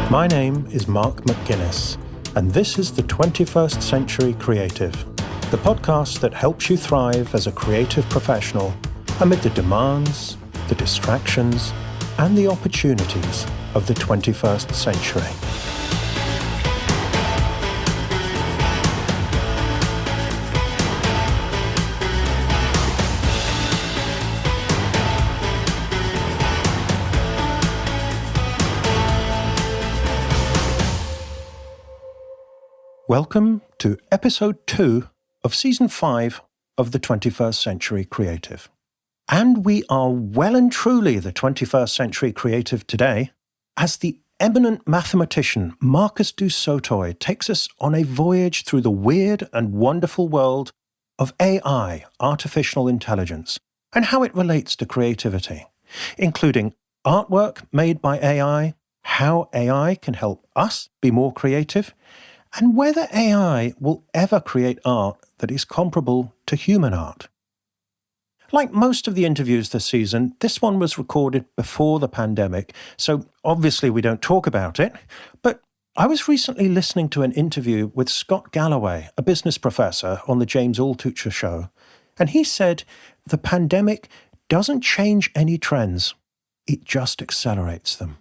My name is Mark McGuinness, and this is the 21st Century Creative, the podcast that helps you thrive as a creative professional amid the demands, the distractions, and the opportunities of the 21st century. Welcome to episode 2 of season 5 of the 21st Century Creative. And we are well and truly the 21st Century Creative today, as the eminent mathematician Marcus du Sautoy takes us on a voyage through the weird and wonderful world of AI, artificial intelligence, and how it relates to creativity, including artwork made by AI, how AI can help us be more creative, and whether AI will ever create art that is comparable to human art. Like most of the interviews this season, this one was recorded before the pandemic, so obviously we don't talk about it, but I was recently listening to an interview with Scott Galloway, a business professor on the James Altucher show, and he said the pandemic doesn't change any trends, it just accelerates them.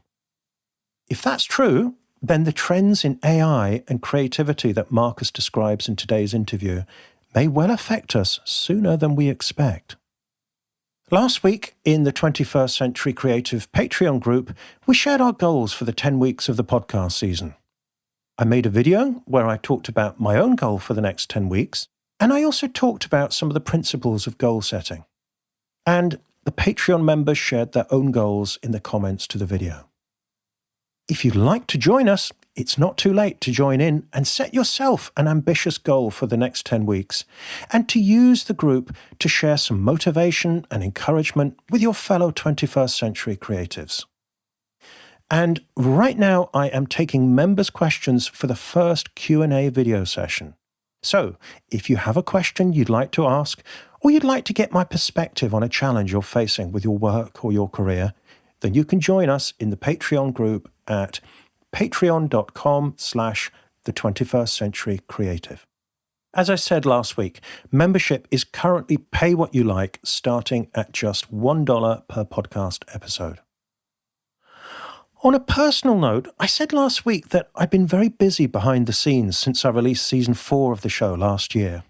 If that's true, then the trends in AI and creativity that Marcus describes in today's interview may well affect us sooner than we expect. Last week, in the 21st Century Creative Patreon group, we shared our goals for the 10 weeks of the podcast season. I made a video where I talked about my own goal for the next 10 weeks, and I also talked about some of the principles of goal setting. And the Patreon members shared their own goals in the comments to the video. If you'd like to join us, it's not too late to join in and set yourself an ambitious goal for the next 10 weeks, and to use the group to share some motivation and encouragement with your fellow 21st century creatives. And right now I am taking members' questions for the first Q&A video session. So if you have a question you'd like to ask, or you'd like to get my perspective on a challenge you're facing with your work or your career, then you can join us in the Patreon group at patreon.com/the21st century creative. As I said last week, membership is currently pay what you like, starting at just $1 per podcast episode. On a personal note, I said last week that I've been very busy behind the scenes since I released season 4 of the show last year.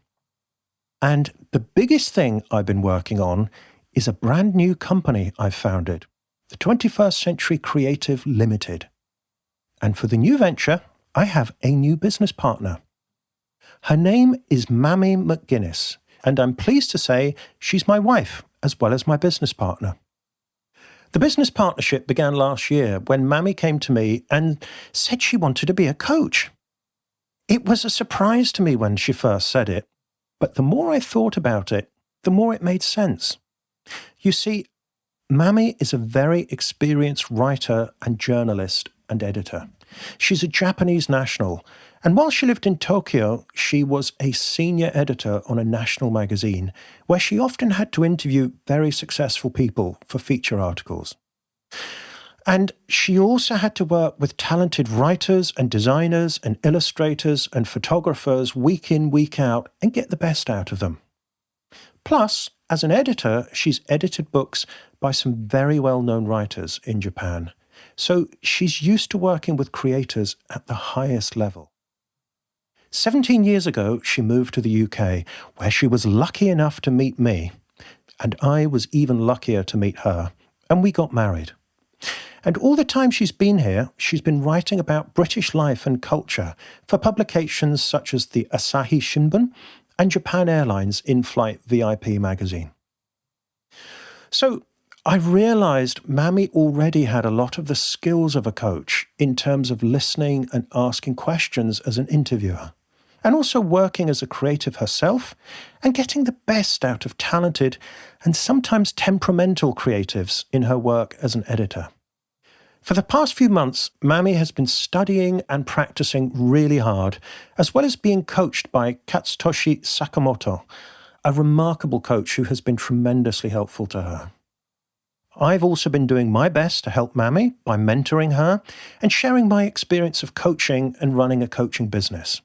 And the biggest thing I've been working on is a brand new company I've founded, the 21st Century Creative Limited. And for the new venture, I have a new business partner. Her name is Mammy McGuinness, and I'm pleased to say she's my wife as well as my business partner. The business partnership began last year when Mammy came to me and said she wanted to be a coach. It was a surprise to me when she first said it, but the more I thought about it, the more it made sense. You see, Mammy is a very experienced writer and journalist and editor. She's a Japanese national, and while she lived in Tokyo, she was a senior editor on a national magazine, where she often had to interview very successful people for feature articles. And she also had to work with talented writers and designers and illustrators and photographers week in, week out, and get the best out of them. Plus, as an editor, she's edited books by some very well-known writers in Japan. So she's used to working with creators at the highest level. 17 years ago, she moved to the UK, where she was lucky enough to meet me. And I was even luckier to meet her. And we got married. And all the time she's been here, she's been writing about British life and culture for publications such as the Asahi Shimbun and Japan Airlines in-flight VIP magazine. So I realized Mammy already had a lot of the skills of a coach in terms of listening and asking questions as an interviewer, and also working as a creative herself and getting the best out of talented and sometimes temperamental creatives in her work as an editor. For the past few months, Mammy has been studying and practicing really hard, as well as being coached by Katsutoshi Sakamoto, a remarkable coach who has been tremendously helpful to her. I've also been doing my best to help Mammy by mentoring her and sharing my experience of coaching and running a coaching business.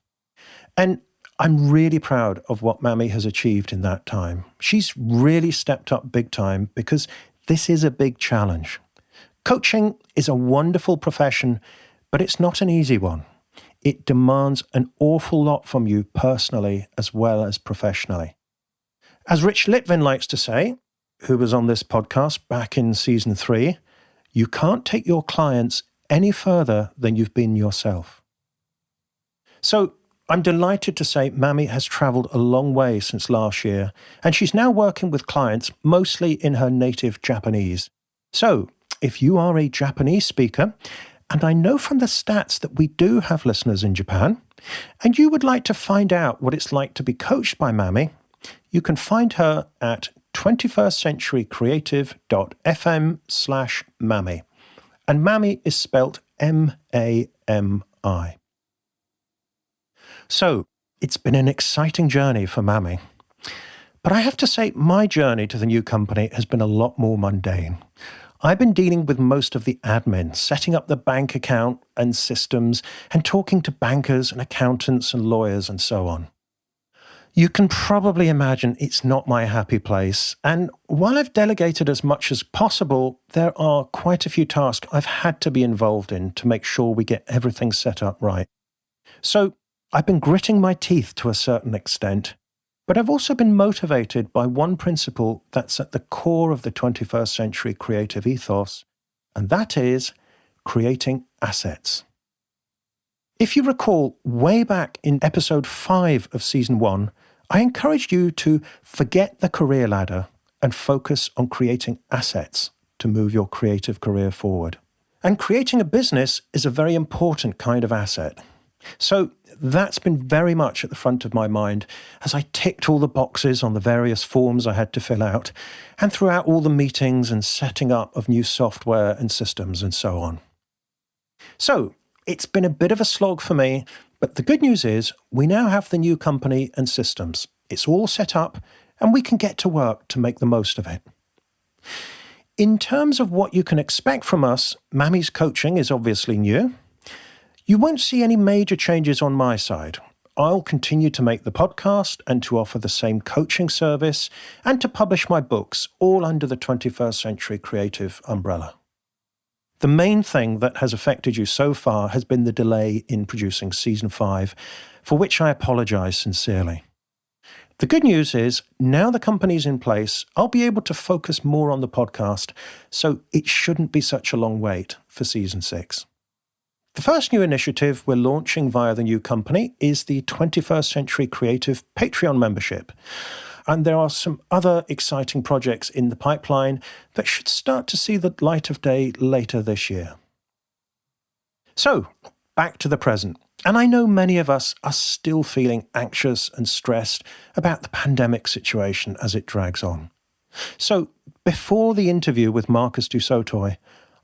And I'm really proud of what Mammy has achieved in that time. She's really stepped up big time because this is a big challenge. Coaching is a wonderful profession, but it's not an easy one. It demands an awful lot from you personally as well as professionally. As Rich Litvin likes to say, who was on this podcast back in season 3, you can't take your clients any further than you've been yourself. So I'm delighted to say Mammy has travelled a long way since last year, and she's now working with clients mostly in her native Japanese. So if you are a Japanese speaker, and I know from the stats that we do have listeners in Japan, and you would like to find out what it's like to be coached by Mammy, you can find her at 21stcenturycreative.fm/Mammy. And Mammy is spelt M-A-M-I. So, it's been an exciting journey for Mammy. But I have to say, my journey to the new company has been a lot more mundane. I've been dealing with most of the admin, setting up the bank account and systems, and talking to bankers and accountants and lawyers and so on. You can probably imagine it's not my happy place, and while I've delegated as much as possible, there are quite a few tasks I've had to be involved in to make sure we get everything set up right. So I've been gritting my teeth to a certain extent, but I've also been motivated by one principle that's at the core of the 21st century creative ethos, and that is creating assets. If you recall, way back in episode 5 of season 1, I encouraged you to forget the career ladder and focus on creating assets to move your creative career forward. And creating a business is a very important kind of asset. So that's been very much at the front of my mind as I ticked all the boxes on the various forms I had to fill out and throughout all the meetings and setting up of new software and systems and so on. So it's been a bit of a slog for me, but the good news is we now have the new company and systems. It's all set up and we can get to work to make the most of it. In terms of what you can expect from us, Mammy's coaching is obviously new. You won't see any major changes on my side. I'll continue to make the podcast and to offer the same coaching service and to publish my books, all under the 21st Century Creative umbrella. The main thing that has affected you so far has been the delay in producing season 5, for which I apologise sincerely. The good news is, now the company's in place, I'll be able to focus more on the podcast, so it shouldn't be such a long wait for season 6. The first new initiative we're launching via the new company is the 21st Century Creative Patreon membership. And there are some other exciting projects in the pipeline that should start to see the light of day later this year. So, back to the present. And I know many of us are still feeling anxious and stressed about the pandemic situation as it drags on. So, before the interview with Marcus du Sautoy,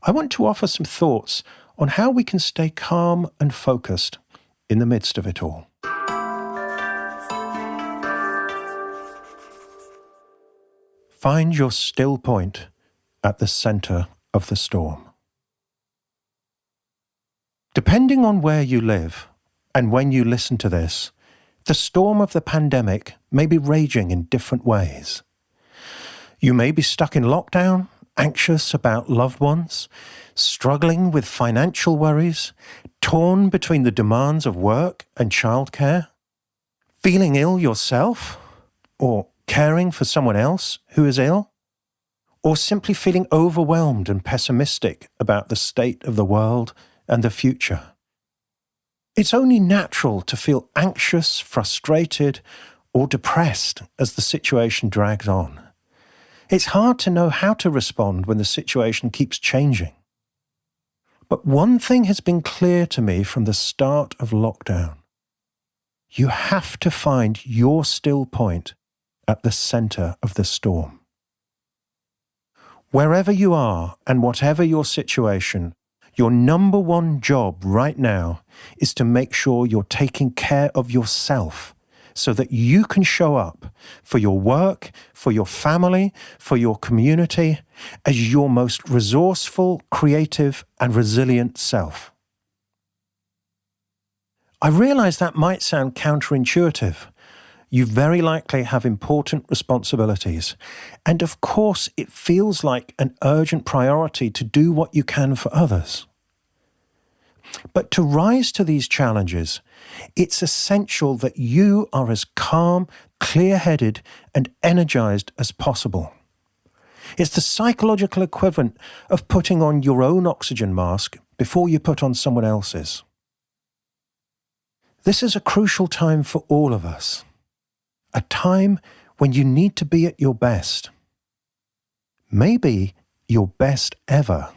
I want to offer some thoughts on how we can stay calm and focused in the midst of it all. Find your still point at the center of the storm. Depending on where you live and when you listen to this, the storm of the pandemic may be raging in different ways. You may be stuck in lockdown, anxious about loved ones, struggling with financial worries, torn between the demands of work and childcare, feeling ill yourself, or caring for someone else who is ill, or simply feeling overwhelmed and pessimistic about the state of the world and the future. It's only natural to feel anxious, frustrated, or depressed as the situation drags on. It's hard to know how to respond when the situation keeps changing. But one thing has been clear to me from the start of lockdown. You have to find your still point at the center of the storm. Wherever you are and whatever your situation, your number one job right now is to make sure you're taking care of yourself so that you can show up for your work, for your family, for your community as your most resourceful, creative, and resilient self. I realize that might sound counterintuitive. You very likely have important responsibilities, and of course it feels like an urgent priority to do what you can for others. But to rise to these challenges, it's essential that you are as calm, clear-headed, and energized as possible. It's the psychological equivalent of putting on your own oxygen mask before you put on someone else's. This is a crucial time for all of us. A time when you need to be at your best. Maybe your best ever.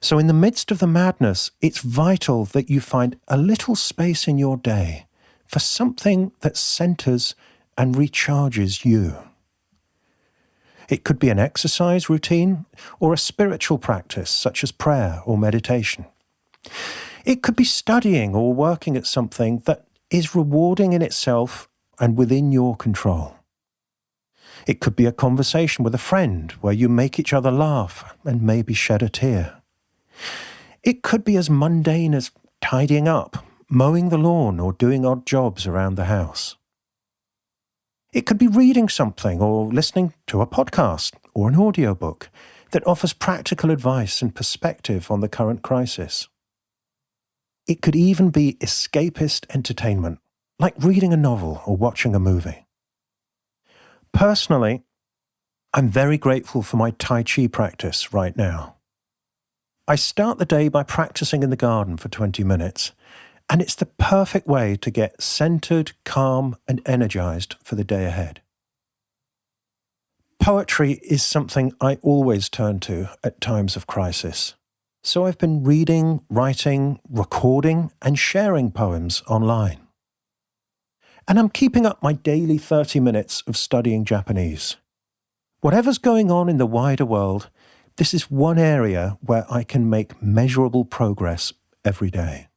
So in the midst of the madness, it's vital that you find a little space in your day for something that centers and recharges you. It could be an exercise routine or a spiritual practice such as prayer or meditation. It could be studying or working at something that is rewarding in itself and within your control. It could be a conversation with a friend where you make each other laugh and maybe shed a tear. It could be as mundane as tidying up, mowing the lawn, or doing odd jobs around the house. It could be reading something or listening to a podcast or an audiobook that offers practical advice and perspective on the current crisis. It could even be escapist entertainment, like reading a novel or watching a movie. Personally, I'm very grateful for my Tai Chi practice right now. I start the day by practicing in the garden for 20 minutes, and it's the perfect way to get centered, calm, and energized for the day ahead. Poetry is something I always turn to at times of crisis, so I've been reading, writing, recording, and sharing poems online. And I'm keeping up my daily 30 minutes of studying Japanese. Whatever's going on in the wider world, this is one area where I can make measurable progress every day.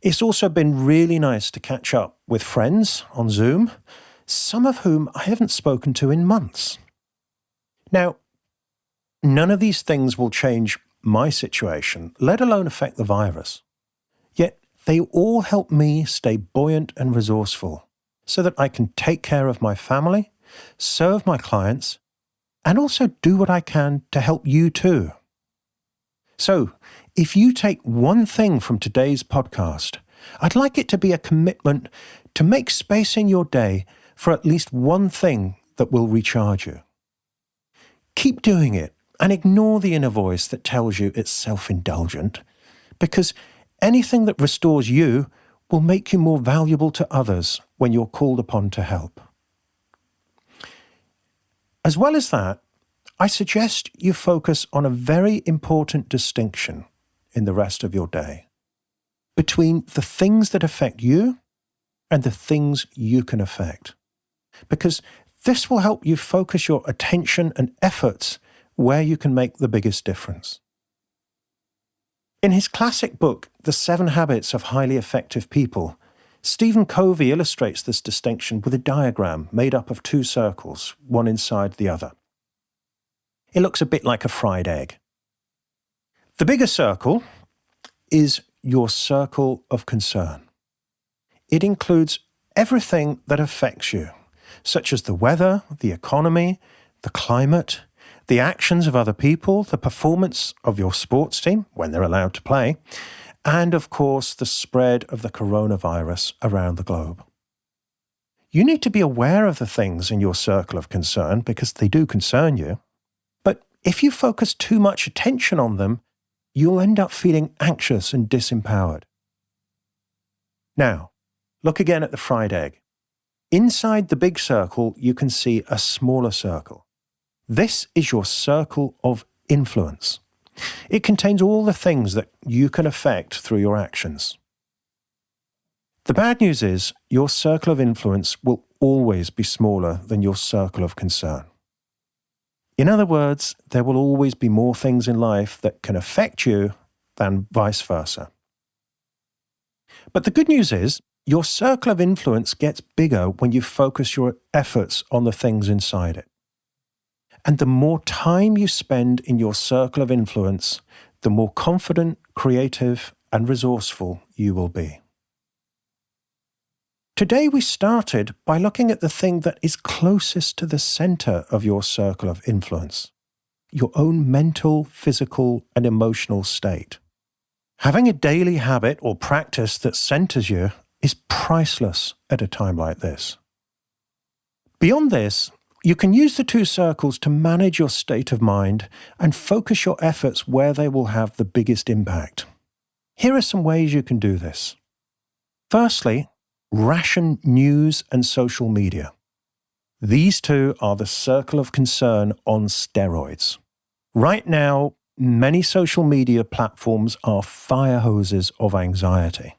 It's also been really nice to catch up with friends on Zoom, some of whom I haven't spoken to in months. Now, none of these things will change my situation, let alone affect the virus. Yet they all help me stay buoyant and resourceful so that I can take care of my family, serve my clients, and also do what I can to help you too. So, if you take one thing from today's podcast, I'd like it to be a commitment to make space in your day for at least one thing that will recharge you. Keep doing it and ignore the inner voice that tells you it's self-indulgent, because anything that restores you will make you more valuable to others when you're called upon to help. As well as that, I suggest you focus on a very important distinction in the rest of your day between the things that affect you and the things you can affect, because this will help you focus your attention and efforts where you can make the biggest difference. In his classic book, The 7 Habits of Highly Effective People, Stephen Covey illustrates this distinction with a diagram made up of 2 circles, one inside the other. It looks a bit like a fried egg. The bigger circle is your circle of concern. It includes everything that affects you, such as the weather, the economy, the climate, the actions of other people, the performance of your sports team when they're allowed to play, and of course the spread of the coronavirus around the globe. You need to be aware of the things in your circle of concern because they do concern you, but if you focus too much attention on them, you'll end up feeling anxious and disempowered. Now, look again at the fried egg. Inside the big circle, you can see a smaller circle. This is your circle of influence. It contains all the things that you can affect through your actions. The bad news is your circle of influence will always be smaller than your circle of concern. In other words, there will always be more things in life that can affect you than vice versa. But the good news is Your circle of influence gets bigger when you focus your efforts on the things inside it. And the more time you spend in your circle of influence, the more confident, creative, and resourceful you will be. Today we started by looking at the thing that is closest to the center of your circle of influence, your own mental, physical, and emotional state. Having a daily habit or practice that centers you is priceless at a time like this. Beyond this, you can use the two circles to manage your state of mind and focus your efforts where they will have the biggest impact. Here are some ways you can do this. Firstly, ration news and social media. These two are the circle of concern on steroids. Right now, many social media platforms are fire hoses of anxiety.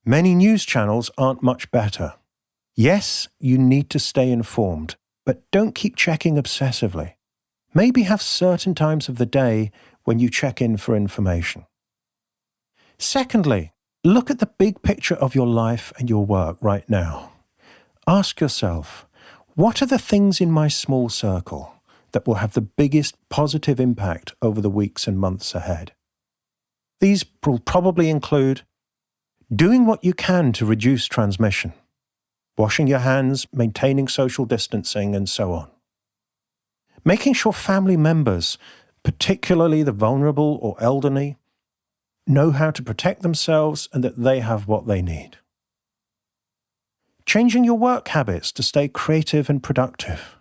Many news channels aren't much better. Yes, you need to stay informed, but don't keep checking obsessively. Maybe have certain times of the day when you check in for information. Secondly, look at the big picture of your life and your work right now. Ask yourself, what are the things in my small circle that will have the biggest positive impact over the weeks and months ahead? These will probably include doing what you can to reduce transmission, washing your hands, maintaining social distancing, and so on. Making sure family members, particularly the vulnerable or elderly, know how to protect themselves and that they have what they need. Changing your work habits to stay creative and productive.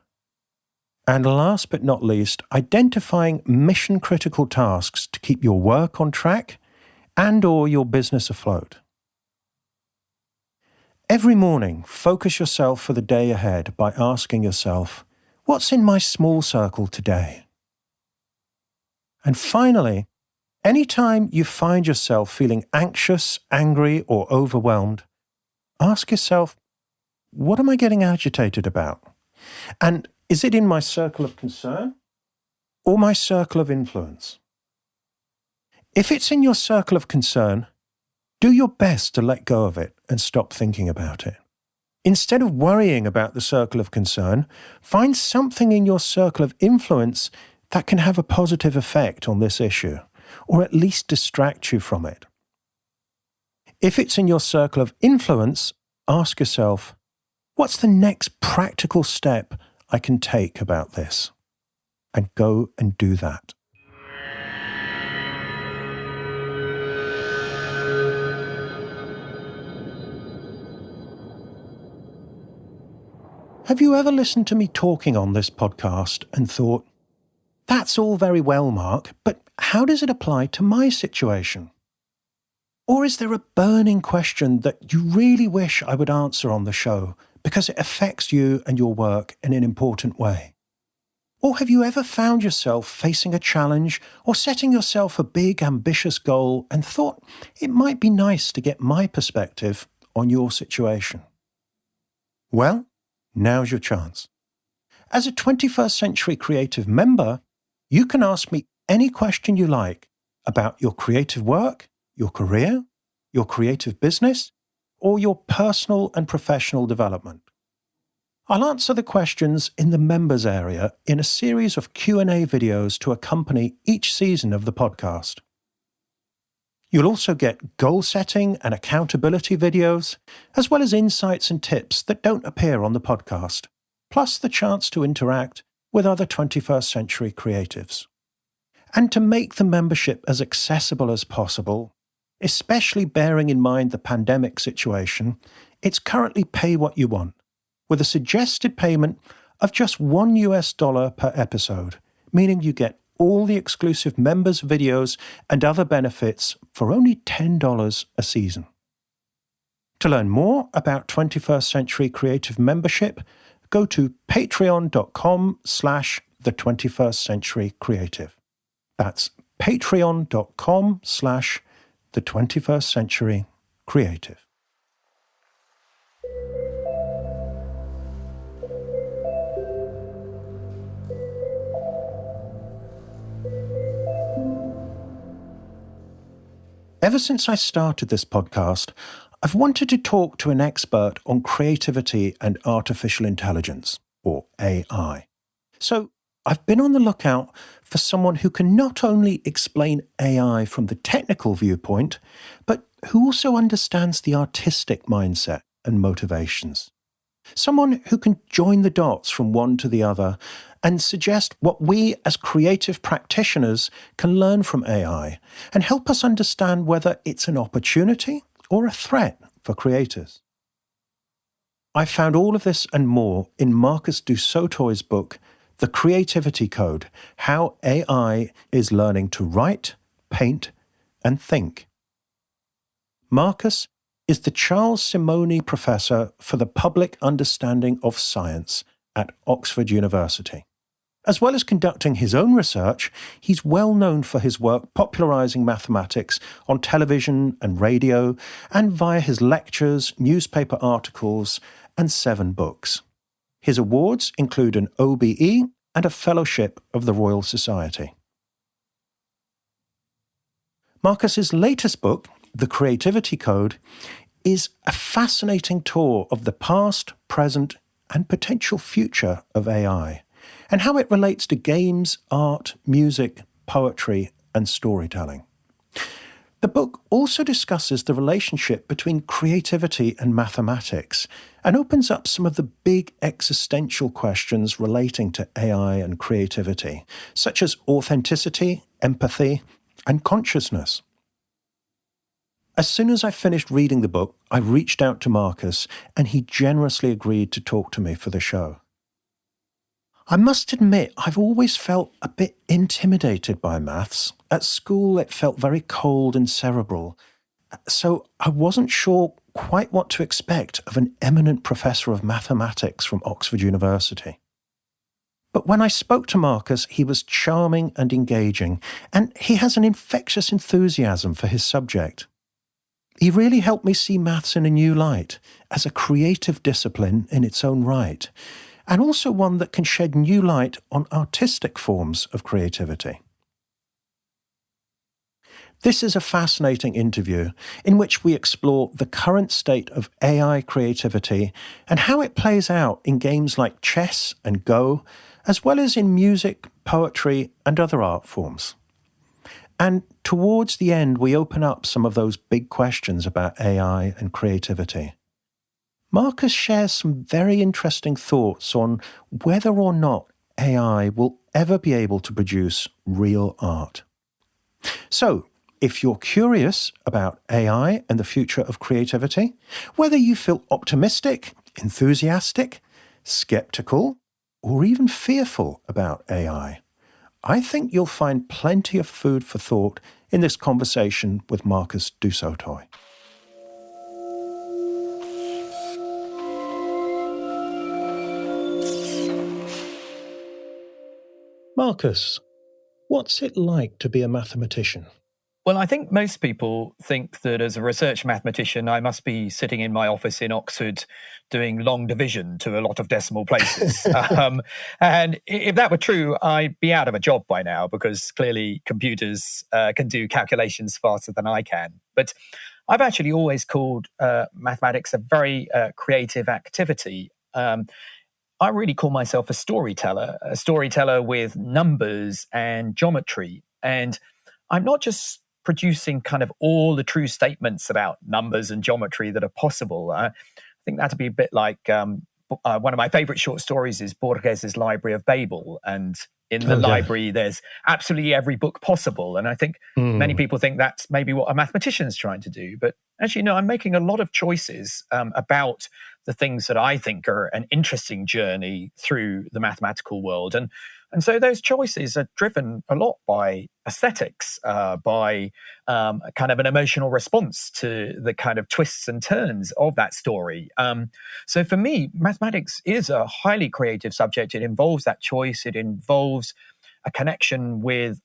And last but not least, identifying mission-critical tasks to keep your work on track and/or your business afloat. Every morning, focus yourself for the day ahead by asking yourself, what's in my small circle today? And finally, anytime you find yourself feeling anxious, angry, or overwhelmed, ask yourself, what am I getting agitated about? And is it in my circle of concern or my circle of influence? If it's in your circle of concern, do your best to let go of it and stop thinking about it. Instead of worrying about the circle of concern, find something in your circle of influence that can have a positive effect on this issue, or at least distract you from it. If it's in your circle of influence, ask yourself, what's the next practical step I can take about this? And go and do that. Have you ever listened to me talking on this podcast and thought, that's all very well, Mark, but how does it apply to my situation? Or is there a burning question that you really wish I would answer on the show because it affects you and your work in an important way? Or have you ever found yourself facing a challenge or setting yourself a big, ambitious goal and thought it might be nice to get my perspective on your situation? Well, now's your chance. As a 21st Century Creative member, you can ask me any question you like about your creative work, your career, your creative business, or your personal and professional development. I'll answer the questions in the members area in a series of Q&A videos to accompany each season of the podcast. You'll also get goal setting and accountability videos, as well as insights and tips that don't appear on the podcast, plus the chance to interact with other 21st Century creatives. And to make the membership as accessible as possible, especially bearing in mind the pandemic situation, it's currently pay what you want, with a suggested payment of just $1 per episode, meaning you get all the exclusive members' videos and other benefits for only $10 a season. To learn more about 21st Century Creative membership, go to patreon.com/the21st Century Creative. That's patreon.com/the21st Century Creative. Ever since I started this podcast, I've wanted to talk to an expert on creativity and artificial intelligence, or AI. So I've been on the lookout for someone who can not only explain AI from the technical viewpoint, but who also understands the artistic mindset and motivations. Someone who can join the dots from one to the other and suggest what we as creative practitioners can learn from AI and help us understand whether it's an opportunity or a threat for creators. I found all of this and more in Marcus du Sautoy's book, The Creativity Code: How AI is Learning to Write, Paint, and Think. Marcus is the Charles Simonyi Professor for the Public Understanding of Science at Oxford University. As well as conducting his own research, he's well known for his work popularizing mathematics on television and radio, and via his lectures, newspaper articles, and 7 books. His awards include an OBE and a Fellowship of the Royal Society. Marcus's latest book, The Creativity Code, is a fascinating tour of the past, present, and potential future of AI, and how it relates to games, art, music, poetry, and storytelling. The book also discusses the relationship between creativity and mathematics and opens up some of the big existential questions relating to AI and creativity, such as authenticity, empathy, and consciousness. As soon as I finished reading the book, I reached out to Marcus, and he generously agreed to talk to me for the show. I must admit, I've always felt a bit intimidated by maths. At school, it felt very cold and cerebral, so I wasn't sure quite what to expect of an eminent professor of mathematics from Oxford University. But when I spoke to Marcus, he was charming and engaging, and he has an infectious enthusiasm for his subject. He really helped me see maths in a new light, as a creative discipline in its own right, and also one that can shed new light on artistic forms of creativity. This is a fascinating interview in which we explore the current state of AI creativity and how it plays out in games like chess and Go, as well as in music, poetry, and other art forms. And towards the end, we open up some of those big questions about AI and creativity. Marcus shares some very interesting thoughts on whether or not AI will ever be able to produce real art. So, if you're curious about AI and the future of creativity, whether you feel optimistic, enthusiastic, skeptical, or even fearful about AI, I think you'll find plenty of food for thought in this conversation with Marcus du Sautoy. Marcus, what's it like to be a mathematician? Well, I think most people think that as a research mathematician, I must be sitting in my office in Oxford doing long division to a lot of decimal places. And if that were true, I'd be out of a job by now, because clearly computers can do calculations faster than I can. But I've actually always called mathematics a very creative activity. I really call myself a storyteller with numbers and geometry. And I'm not just producing kind of all the true statements about numbers and geometry that are possible. I think that'd be a bit like one of my favorite short stories is Borges's Library of Babel. And in the library, there's absolutely every book possible. And I think many people think that's maybe what a mathematician's trying to do. But actually, no, I'm making a lot of choices about the things that I think are an interesting journey through the mathematical world. And so those choices are driven a lot by aesthetics, by kind of an emotional response to the kind of twists and turns of that story. So for me, mathematics is a highly creative subject. It involves that choice. It involves a connection with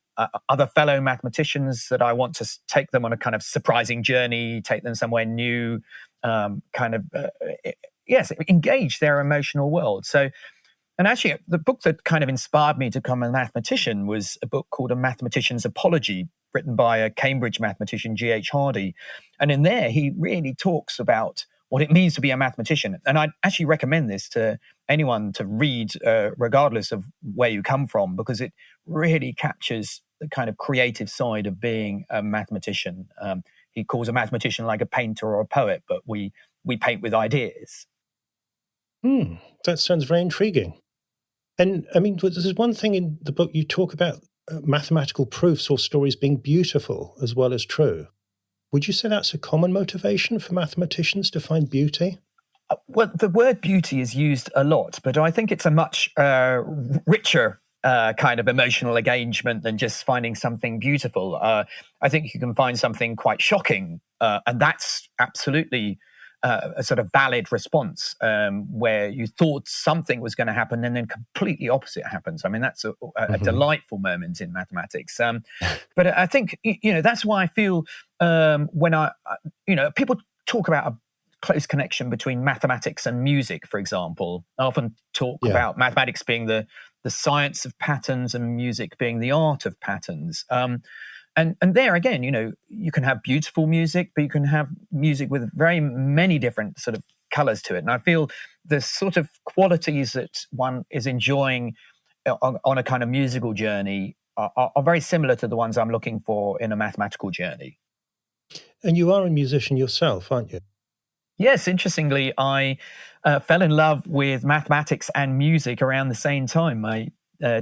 other fellow mathematicians that I want to take them on a kind of surprising journey, take them somewhere new, engage their emotional world. So, and actually, the book that kind of inspired me to become a mathematician was a book called A Mathematician's Apology written by a Cambridge mathematician, G.H. Hardy. And in there, he really talks about what it means to be a mathematician. And I'd actually recommend this to anyone to read, regardless of where you come from, because it really captures the kind of creative side of being a mathematician. He calls a mathematician like a painter or a poet, but we paint with ideas. That sounds very intriguing. And I mean, there's one thing in the book you talk about mathematical proofs or stories being beautiful as well as true. Would you say that's a common motivation for mathematicians to find beauty? Well, the word beauty is used a lot, but I think it's a much richer kind of emotional engagement than just finding something beautiful. I think you can find something quite shocking, and that's absolutely a sort of valid response, where you thought something was going to happen and then completely opposite happens. I mean, that's a delightful moment in mathematics. But I think, that's why I feel when people talk about a close connection between mathematics and music, for example. I often talk about mathematics being the science of patterns and music being the art of patterns. And there again, you can have beautiful music, but you can have music with very many different sort of colors to it. And I feel the sort of qualities that one is enjoying on a kind of musical journey are very similar to the ones I'm looking for in a mathematical journey. And you are a musician yourself, aren't you? Yes, interestingly, I fell in love with mathematics and music around the same time. My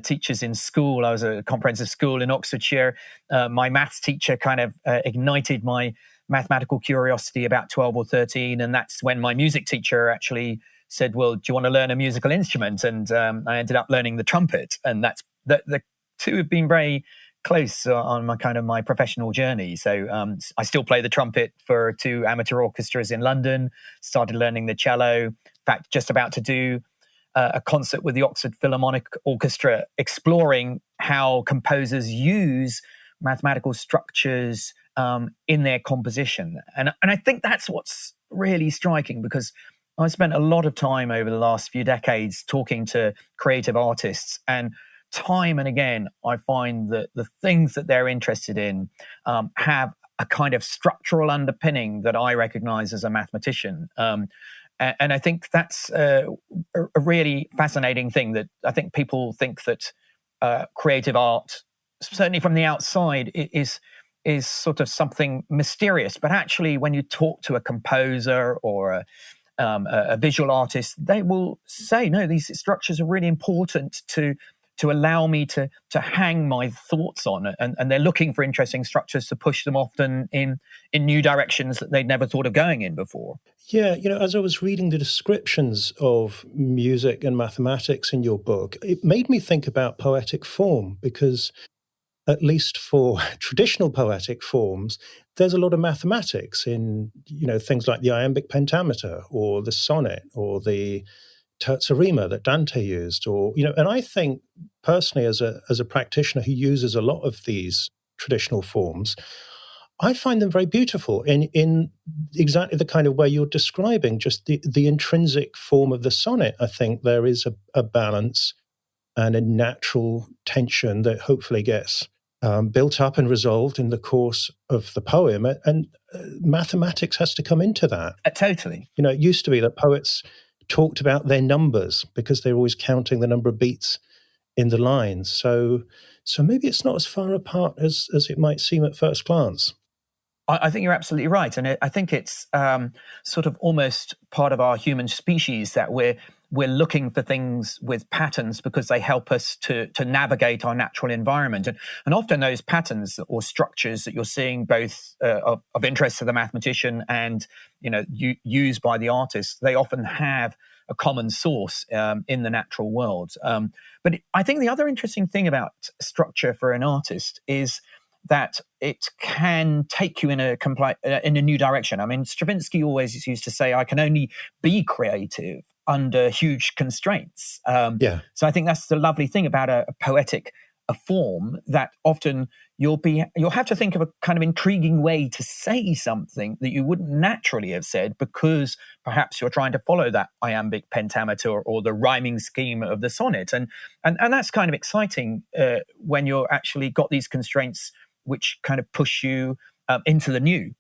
teachers in school, I was at a comprehensive school in Oxfordshire. My maths teacher kind of ignited my mathematical curiosity about 12 or 13. And that's when my music teacher actually said, well, do you want to learn a musical instrument? And I ended up learning the trumpet. And that's the two have been very close on my professional journey. So I still play the trumpet for 2 amateur orchestras in London, started learning the cello. In fact, just about to do a concert with the Oxford Philharmonic Orchestra, exploring how composers use mathematical structures in their composition. And I think that's what's really striking, because I spent a lot of time over the last few decades talking to creative artists, and time and again, I find that the things that they're interested in have a kind of structural underpinning that I recognize as a mathematician. And I think that's a really fascinating thing, that I think people think that creative art, certainly from the outside, is sort of something mysterious. But actually, when you talk to a composer or a visual artist, they will say, no, these structures are really important to allow me to hang my thoughts on, and they're looking for interesting structures to push them often in new directions that they'd never thought of going in before. Yeah, as I was reading the descriptions of music and mathematics in your book, it made me think about poetic form, because at least for traditional poetic forms, there's a lot of mathematics in, things like the iambic pentameter or the sonnet or the terzerima that Dante used, or and I think personally, as a practitioner who uses a lot of these traditional forms, I find them very beautiful in exactly the kind of way you're describing, just the intrinsic form of the sonnet. I think there is a balance and a natural tension that hopefully gets built up and resolved in the course of the poem, and mathematics has to come into that. Totally. It used to be that poets talked about their numbers because they're always counting the number of beats in the lines. So maybe it's not as far apart as it might seem at first glance. I think you're absolutely right. And I think it's sort of almost part of our human species that we're looking for things with patterns because they help us to navigate our natural environment. And often those patterns or structures that you're seeing both of interest to the mathematician and used by the artist, they often have a common source in the natural world. But I think the other interesting thing about structure for an artist is that it can take you in a new direction. I mean, Stravinsky always used to say, I can only be creative under huge constraints. So I think that's the lovely thing about a poetic form, that often you'll have to think of a kind of intriguing way to say something that you wouldn't naturally have said, because perhaps you're trying to follow that iambic pentameter or the rhyming scheme of the sonnet. And that's kind of exciting when you're actually got these constraints which kind of push you into the new.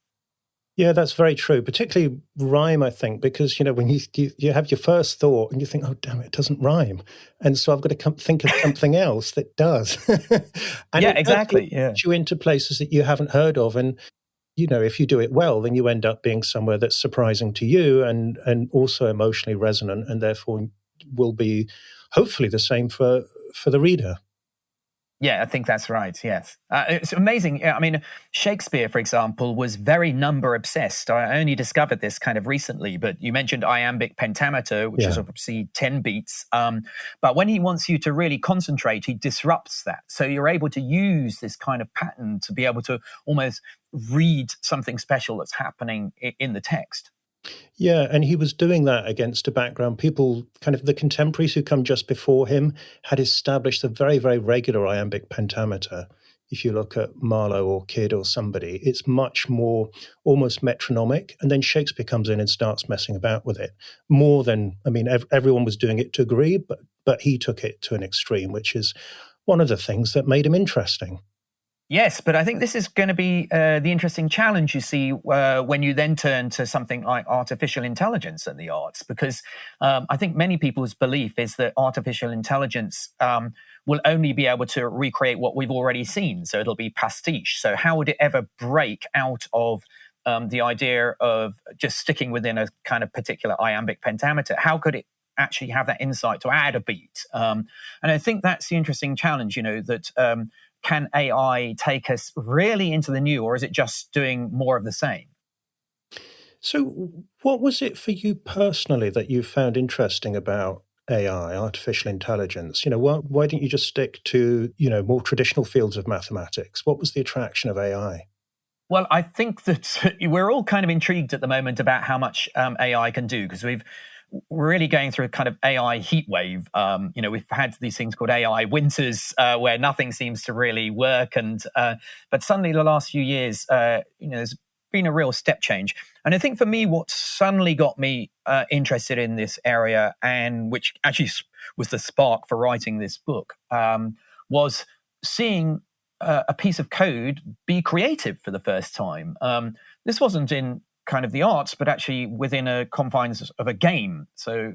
Yeah, that's very true. Particularly rhyme, I think, because when you have your first thought and you think, oh damn it doesn't rhyme, and so I've got to think of something else that does. And Yeah, it does exactly. Yeah. push you into places that you haven't heard of, and if you do it well, then you end up being somewhere that's surprising to you and also emotionally resonant, and therefore will be hopefully the same for the reader. Yeah, I think that's right. Yes. It's amazing. I mean, Shakespeare, for example, was very number obsessed. I only discovered this kind of recently, but you mentioned iambic pentameter, which is obviously 10 beats. But when he wants you to really concentrate, he disrupts that. So you're able to use this kind of pattern to be able to almost read something special that's happening in the text. Yeah, and he was doing that against a background. People, kind of the contemporaries who come just before him, had established a very, very regular iambic pentameter. If you look at Marlowe or Kyd or somebody, it's much more almost metronomic. And then Shakespeare comes in and starts messing about with it more than, everyone was doing it to agree, but he took it to an extreme, which is one of the things that made him interesting. Yes, but I think this is going to be the interesting challenge you see when you then turn to something like artificial intelligence and the arts, because I think many people's belief is that artificial intelligence will only be able to recreate what we've already seen. So it'll be pastiche. So how would it ever break out of the idea of just sticking within a kind of particular iambic pentameter? How could it actually have that insight to add a beat? And I think that's the interesting challenge, that can AI take us really into the new, or is it just doing more of the same? So what was it for you personally that you found interesting about AI, artificial intelligence? Why didn't you just stick to, more traditional fields of mathematics? What was the attraction of AI? Well, I think that we're all kind of intrigued at the moment about how much AI can do, because we're really going through a kind of AI heat wave. We've had these things called AI winters where nothing seems to really work. But suddenly the last few years, there's been a real step change. And I think for me, what suddenly got me interested in this area, and which actually was the spark for writing this book, was seeing a piece of code be creative for the first time. This wasn't in kind of the arts, but actually within a confines of a game. So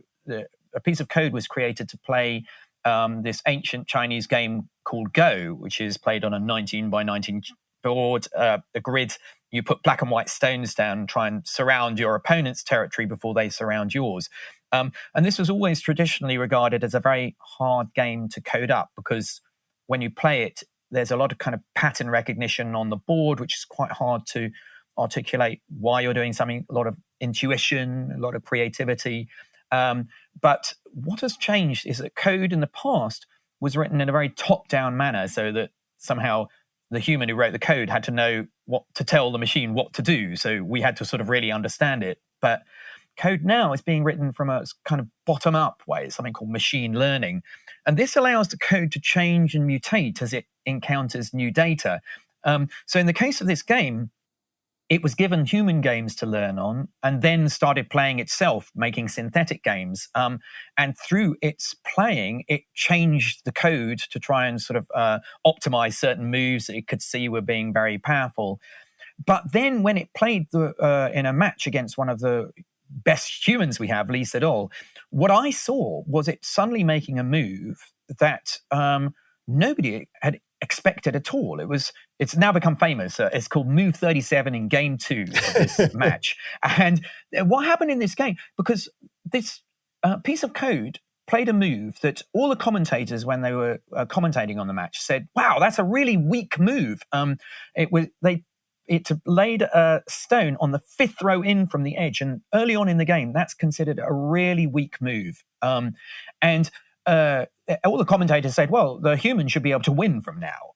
a piece of code was created to play this ancient Chinese game called Go, which is played on a 19 by 19 board, a grid. You put black and white stones down and try and surround your opponent's territory before they surround yours. And this was always traditionally regarded as a very hard game to code up, because when you play it, there's a lot of kind of pattern recognition on the board, which is quite hard to articulate why you're doing something, a lot of intuition, a lot of creativity. But what has changed is that code in the past was written in a very top-down manner, so that somehow the human who wrote the code had to know what to tell the machine what to do. So we had to sort of really understand it. But code now is being written from a kind of bottom-up way. It's something called machine learning. And this allows the code to change and mutate as it encounters new data. So in the case of this game, it was given human games to learn on, and then started playing itself, making synthetic games. And through its playing, it changed the code to try and sort of optimize certain moves that it could see were being very powerful. But then when it played in a match against one of the best humans we have, Lee Sedol, what I saw was it suddenly making a move that nobody had expected at all. It's now become famous. It's called Move 37 in Game 2 of this match. And what happened in this game, because this piece of code played a move that all the commentators, when they were commentating on the match, said, wow, that's a really weak move. It laid a stone on the fifth row in from the edge. And early on in the game, that's considered a really weak move. All the commentators said, well, the human should be able to win from now.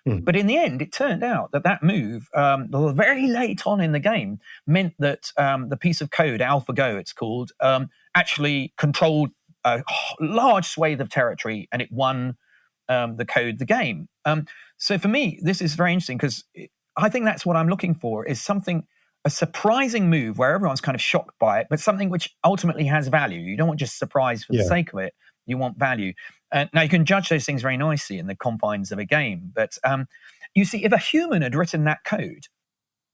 But in the end, it turned out that move, very late on in the game, meant that the piece of code, AlphaGo it's called, actually controlled a large swathe of territory, and it won the game. So for me, this is very interesting, because I think that's what I'm looking for, is a surprising move where everyone's kind of shocked by it, but something which ultimately has value. You don't want just surprise for the sake of it. You want value. Now, you can judge those things very nicely in the confines of a game, but you see, if a human had written that code,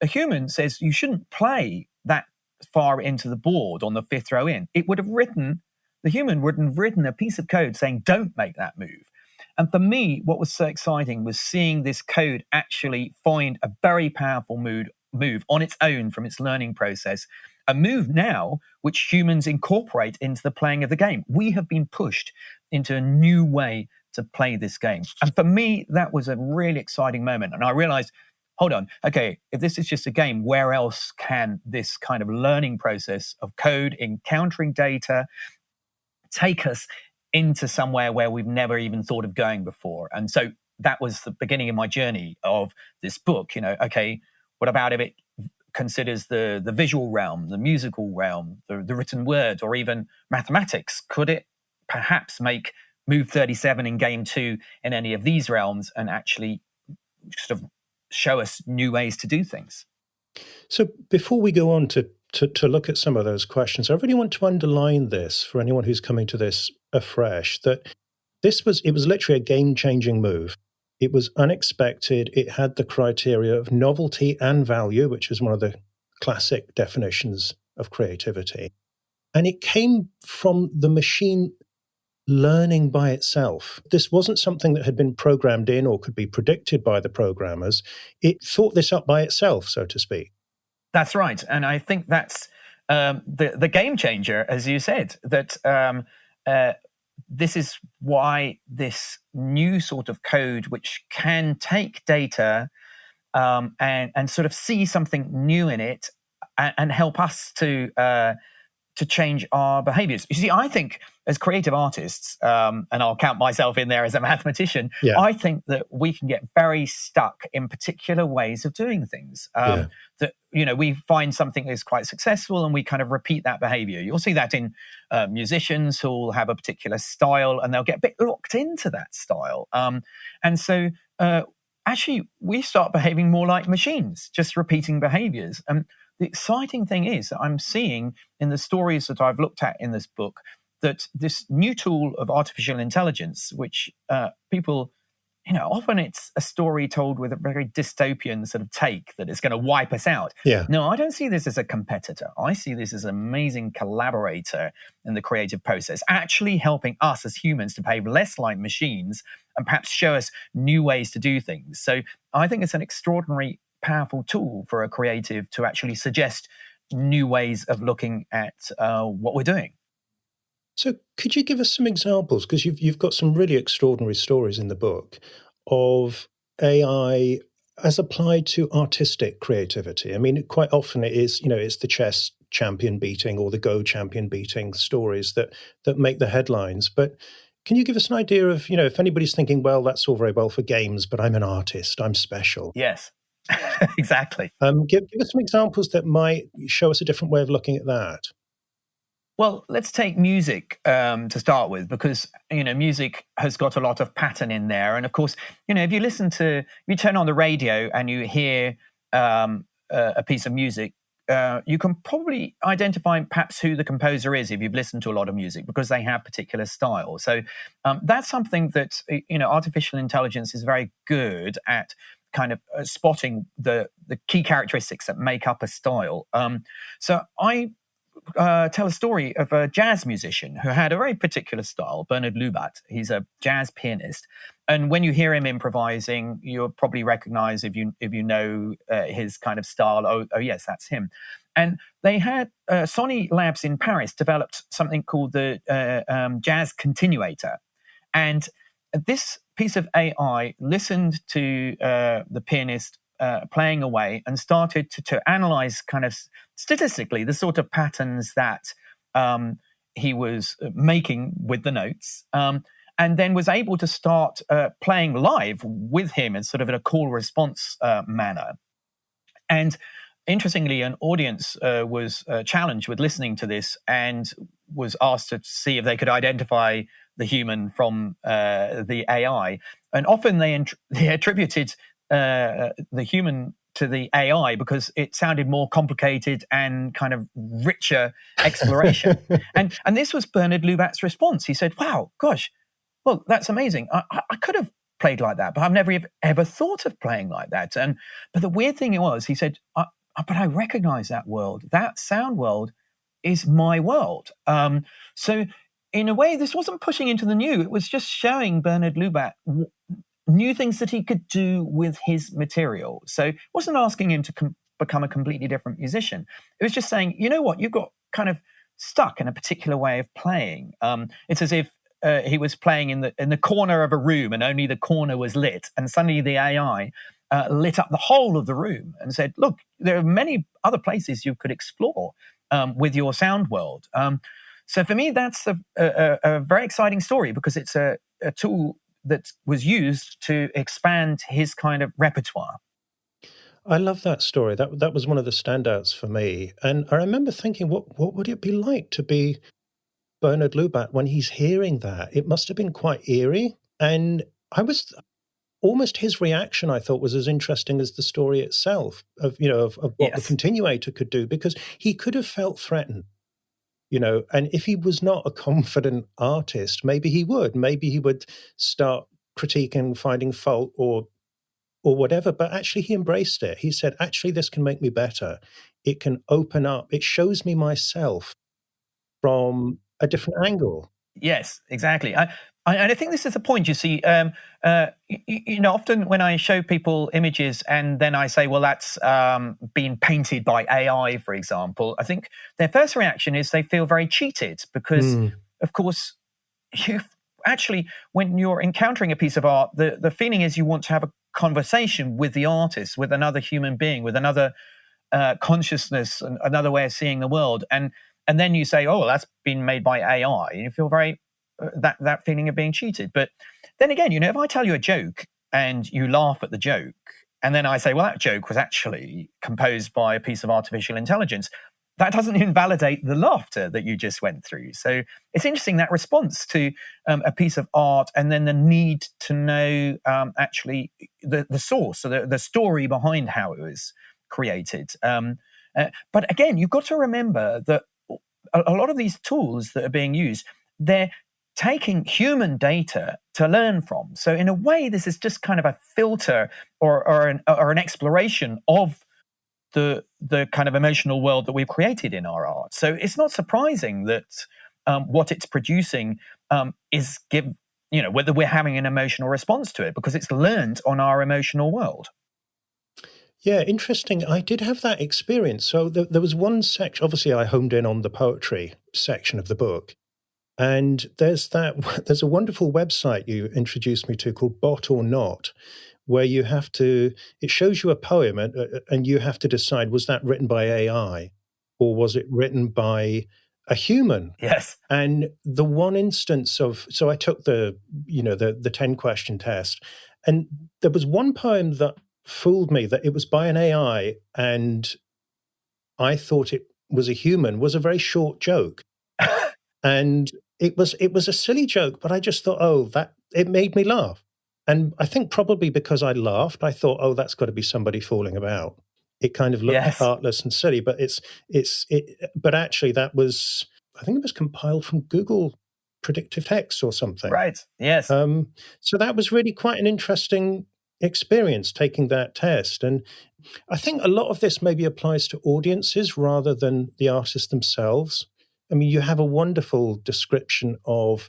a human says you shouldn't play that far into the board on the fifth row in. The human would have written a piece of code saying, don't make that move. And for me, what was so exciting was seeing this code actually find a very powerful move on its own from its learning process, a move now which humans incorporate into the playing of the game. We have been pushed into a new way to play this game. And for me, that was a really exciting moment. And I realized, hold on, okay, if this is just a game, where else can this kind of learning process of code, encountering data, take us into somewhere where we've never even thought of going before? And so that was the beginning of my journey of this book. Okay, what about if it considers the visual realm, the musical realm, the written word, or even mathematics? Could it perhaps make move 37 in game 2 in any of these realms and actually sort of show us new ways to do things? So before we go on to look at some of those questions, I really want to underline this for anyone who's coming to this afresh, that it was literally a game-changing move. It was unexpected. It had the criteria of novelty and value, which is one of the classic definitions of creativity. And it came from the machine learning by itself. This wasn't something that had been programmed in or could be predicted by the programmers. It thought this up by itself, so to speak. That's right. And I think that's the game changer, as you said, that this is why this new sort of code, which can take data and sort of see something new in it and help us to change our behaviors. You see, I think as creative artists, and I'll count myself in there as a mathematician, I think that we can get very stuck in particular ways of doing things. That, we find something is quite successful and we kind of repeat that behavior. You'll see that in musicians who'll have a particular style and they'll get a bit locked into that style. And so actually we start behaving more like machines, just repeating behaviors. The exciting thing is that I'm seeing in the stories that I've looked at in this book that this new tool of artificial intelligence, which people, often it's a story told with a very dystopian sort of take that it's going to wipe us out. No, I don't see this as a competitor. I see this as an amazing collaborator in the creative process, actually helping us as humans to behave less like machines and perhaps show us new ways to do things. So I think it's an extraordinary powerful tool for a creative to actually suggest new ways of looking at what we're doing. So could you give us some examples, because you've got some really extraordinary stories in the book of AI as applied to artistic creativity? I mean, quite often it is, it's the chess champion beating or the Go champion beating stories that make the headlines. But can you give us an idea of, if anybody's thinking, well, that's all very well for games, but I'm an artist, I'm special. Yes. Exactly. Give us some examples that might show us a different way of looking at that. Well, let's take music to start with, because, music has got a lot of pattern in there. And of course, if you turn on the radio and you hear a piece of music, you can probably identify perhaps who the composer is if you've listened to a lot of music, because they have particular style. So that's something that, artificial intelligence is very good at kind of spotting the key characteristics that make up a style. So I tell a story of a jazz musician who had a very particular style, Bernard Lubat. He's a jazz pianist. And when you hear him improvising, you'll probably recognize, if you know his kind of style, oh yes, that's him. And they had Sony Labs in Paris developed something called the Jazz Continuator. And this piece of AI listened to the pianist playing away and started to analyze kind of statistically the sort of patterns that he was making with the notes, and then was able to start playing live with him in sort of in a call response manner. And interestingly, an audience was challenged with listening to this and was asked to see if they could identify the human from the AI. And often they attributed the human to the AI because it sounded more complicated and kind of richer exploration. and this was Bernard Lubat's response. He said, wow, gosh, well, that's amazing. I could have played like that, but I've never ever thought of playing like that. But the weird thing was, he said, but I recognize that world. That sound world is my world. So in a way, this wasn't pushing into the new. It was just showing Bernard Lubac new things that he could do with his material. So it wasn't asking him to become a completely different musician. It was just saying, you know what, you've got kind of stuck in a particular way of playing. It's as if he was playing in the corner of a room and only the corner was lit, and suddenly the AI lit up the whole of the room and said, look, there are many other places you could explore with your sound world. So for me, that's a very exciting story, because it's a tool that was used to expand his kind of repertoire. I love that story. That was one of the standouts for me. And I remember thinking, what would it be like to be Bernard Lubac when he's hearing that? It must have been quite eerie. And I was almost, his reaction, I thought, was as interesting as the story itself of what the continuator could do, because he could have felt threatened. And if he was not a confident artist, maybe he would start critiquing, finding fault or whatever, but actually he embraced it. He said, actually, this can make me better. It can open up. It shows me myself from a different angle. Yes, exactly. And I think this is the point, you see. Often when I show people images and then I say, well, that's been painted by AI, for example, I think their first reaction is they feel very cheated, because, of course, actually, when you're encountering a piece of art, the feeling is you want to have a conversation with the artist, with another human being, with another consciousness, and another way of seeing the world. And then you say, oh, well, that's been made by AI. And you feel very, that feeling of being cheated. But then again, if I tell you a joke and you laugh at the joke, and then I say, well, that joke was actually composed by a piece of artificial intelligence, that doesn't invalidate the laughter that you just went through. So it's interesting, that response to a piece of art, and then the need to know actually the source, or the story behind how it was created. But again, you've got to remember that a lot of these tools that are being used, they're taking human data to learn from. So in a way, this is just kind of a filter or an exploration of the kind of emotional world that we've created in our art. So it's not surprising that what it's producing is whether we're having an emotional response to it, because it's learned on our emotional world. Yeah, interesting. I did have that experience. So there was one section, obviously I homed in on the poetry section of the book. And there's a wonderful website you introduced me to called Bot or Not, where it shows you a poem and you have to decide, was that written by AI or was it written by a human? Yes. And the one instance so I took the 10 question test, and there was one poem that fooled me, that it was by an AI and I thought it was a human, was a very short joke. And it was a silly joke, but I just thought, it made me laugh. And I think probably because I laughed, I thought, oh, that's got to be somebody fooling about. It kind of looked heartless and silly, but but actually that was, I think it was compiled from Google predictive text or something. Right. Yes. So that was really quite an interesting experience, taking that test. And I think a lot of this maybe applies to audiences rather than the artists themselves. I mean, you have a wonderful description of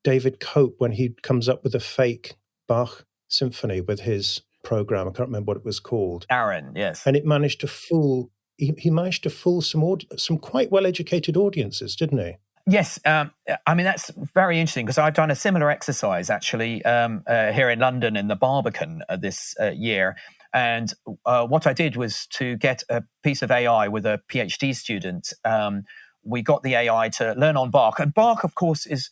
David Cope when he comes up with a fake Bach symphony with his program. I can't remember what it was called. Aaron, yes. And it managed to fool, he managed to fool some quite well-educated audiences, didn't he? Yes. I mean, that's very interesting, because I've done a similar exercise, actually, here in London in the Barbican this year. And what I did was to get a piece of AI with a PhD student. We got the AI to learn on Bach. And Bach, of course, is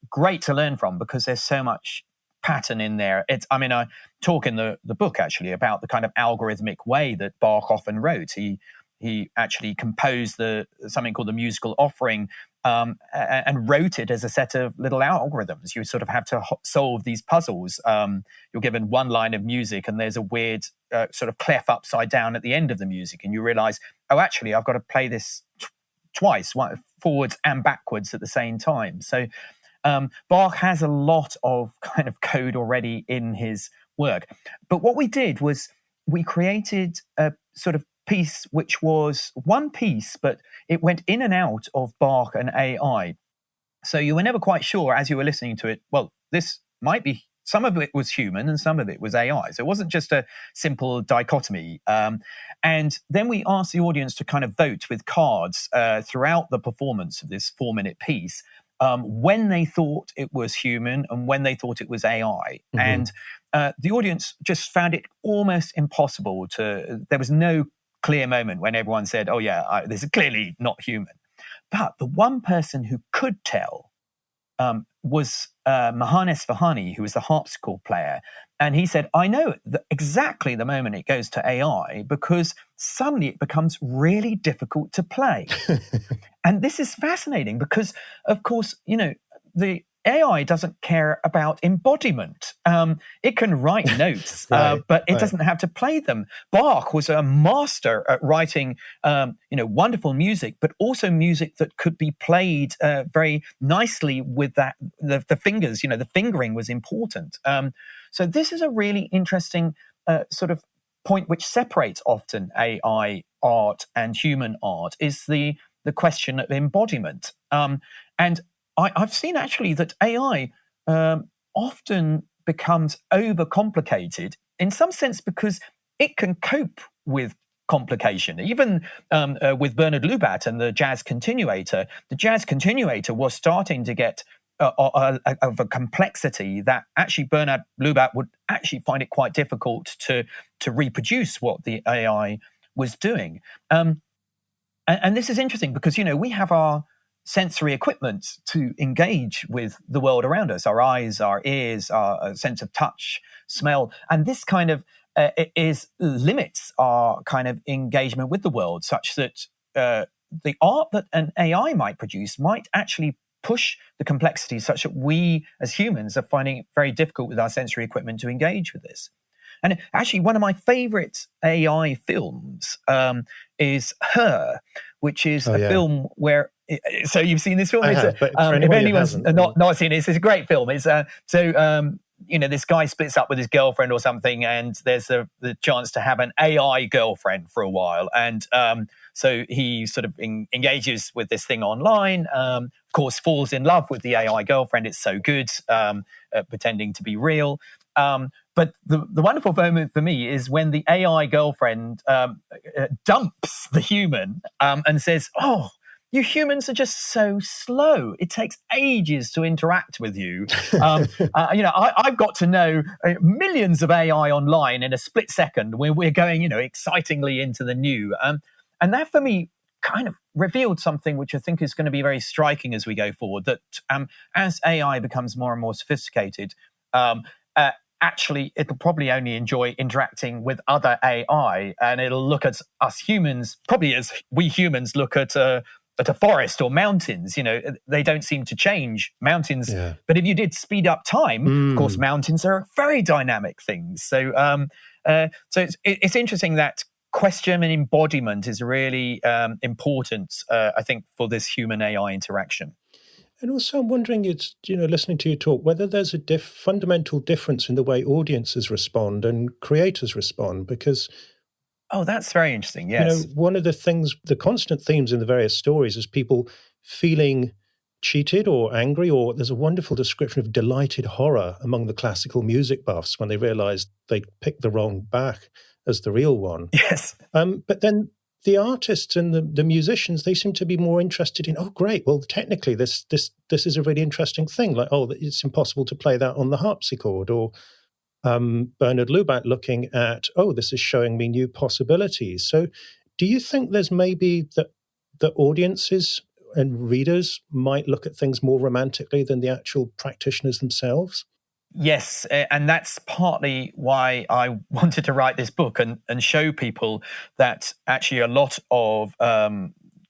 great to learn from, because there's so much pattern in there. I talk in the book, actually, about the kind of algorithmic way that Bach often wrote. He actually composed something called the musical offering, and wrote it as a set of little algorithms. You sort of have to solve these puzzles. You're given one line of music, and there's a weird sort of clef upside down at the end of the music, and you realize, oh, actually, I've got to play this twice, forwards and backwards at the same time. So Bach has a lot of kind of code already in his work. But what we did was we created a sort of piece which was one piece, but it went in and out of Bach and AI. So you were never quite sure as you were listening to it, well, this might be, some of it was human and some of it was AI. So it wasn't just a simple dichotomy. And then we asked the audience to kind of vote with cards throughout the performance of this 4-minute piece when they thought it was human and when they thought it was AI. Mm-hmm. And the audience just found it almost impossible there was no clear moment when everyone said, oh yeah, this is clearly not human. But the one person who could tell was McGuinness, who was the harpsichord player. And he said, I know exactly the moment it goes to AI because suddenly it becomes really difficult to play. And this is fascinating because, of course, the AI doesn't care about embodiment. It can write notes, but it doesn't have to play them. Bach was a master at writing, wonderful music, but also music that could be played very nicely with that the fingers. The fingering was important. So this is a really interesting sort of point which separates often AI art and human art is the question of embodiment. And I've seen actually that AI often becomes overcomplicated in some sense because it can cope with complication. Even with Bernard Lubat and the jazz continuator was starting to get of a complexity that actually Bernard Lubat would actually find it quite difficult to reproduce what the AI was doing. And this is interesting because, we have our sensory equipment to engage with the world around us, our eyes, our ears, our sense of touch, smell. And this kind of limits our kind of engagement with the world such that the art that an AI might produce might actually push the complexity such that we as humans are finding it very difficult with our sensory equipment to engage with this. And actually, one of my favorite AI films is Her, which is a film where. So you've seen this film? But if anyone's not seen it, it's a great film. It's this guy splits up with his girlfriend or something, and there's the chance to have an AI girlfriend for a while, and so he sort of engages with this thing online. Of course, falls in love with the AI girlfriend. It's so good, pretending to be real. But the wonderful moment for me is when the AI girlfriend dumps the human and says, "Oh, you humans are just so slow. It takes ages to interact with you. I've got to know millions of AI online in a split second. We're going, excitingly into the new." And that for me kind of revealed something which I think is going to be very striking as we go forward, that as AI becomes more and more sophisticated, actually it'll probably only enjoy interacting with other AI, and it'll look at us humans, probably as we humans look at a forest or mountains. They don't seem to change, mountains. Yeah. But if you did speed up time, of course, mountains are very dynamic things. So it's interesting that question and embodiment is really important, I think, for this human AI interaction. And also, I'm wondering, listening to you talk, whether there's a fundamental difference in the way audiences respond and creators respond, because... Oh, that's very interesting, yes. One of the constant themes in the various stories is people feeling cheated or angry, or there's a wonderful description of delighted horror among the classical music buffs when they realized they'd picked the wrong Bach as the real one. Yes. But then the artists and the musicians, they seem to be more interested in, oh, great, well, technically this is a really interesting thing. Like, oh, it's impossible to play that on the harpsichord. Or Bernard Lubat looking at, oh, this is showing me new possibilities. So do you think there's maybe that audiences and readers might look at things more romantically than the actual practitioners themselves? Yes, and that's partly why I wanted to write this book and show people that actually a lot of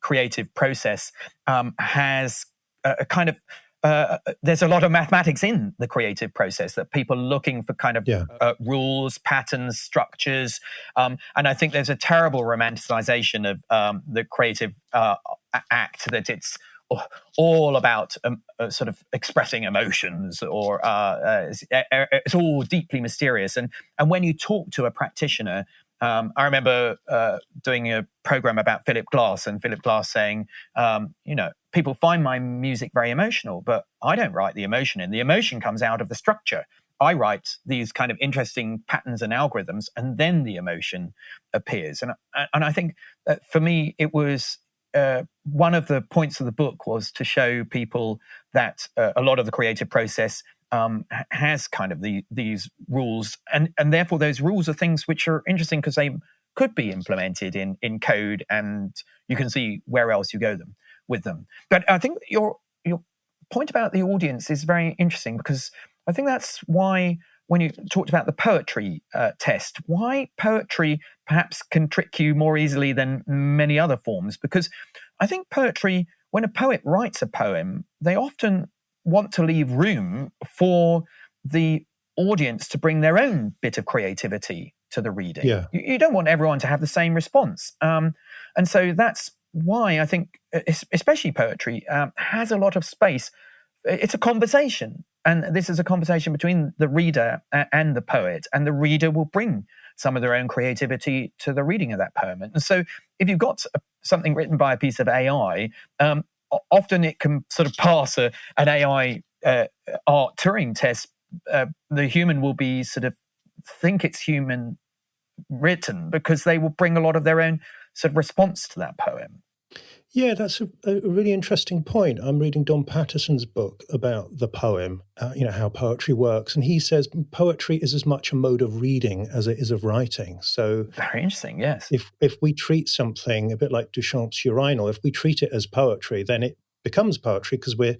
creative process has a kind of there's a lot of mathematics in the creative process, that people are looking for kind of rules, patterns, structures. And I think there's a terrible romanticization of the creative act, that it's all about sort of expressing emotions, or it's all deeply mysterious. And when you talk to a practitioner, I remember doing a program about Philip Glass, and Philip Glass saying, people find my music very emotional, but I don't write the emotion in. The emotion comes out of the structure. I write these kind of interesting patterns and algorithms, and then the emotion appears. And I think that for me, it was one of the points of the book was to show people that a lot of the creative process has kind of these rules, and therefore those rules are things which are interesting because they could be implemented in code, and you can see where else you go with them. But I think your point about the audience is very interesting, because I think that's why when you talked about the poetry test, why poetry perhaps can trick you more easily than many other forms, because I think poetry, when a poet writes a poem, they often want to leave room for the audience to bring their own bit of creativity to the reading. Yeah. You don't want everyone to have the same response. And so that's why I think, especially poetry, has a lot of space. It's a conversation. And this is a conversation between the reader and the poet. And the reader will bring some of their own creativity to the reading of that poem. And so if you've got something written by a piece of AI, often it can sort of pass an AI art Turing test. The human will be sort of think it's human written, because they will bring a lot of their own sort of response to that poem. Yeah, that's a really interesting point. I'm reading Don Patterson's book about the poem, how poetry works. And he says poetry is as much a mode of reading as it is of writing. So very interesting, yes. If we treat something a bit like Duchamp's urinal, if we treat it as poetry, then it becomes poetry because we're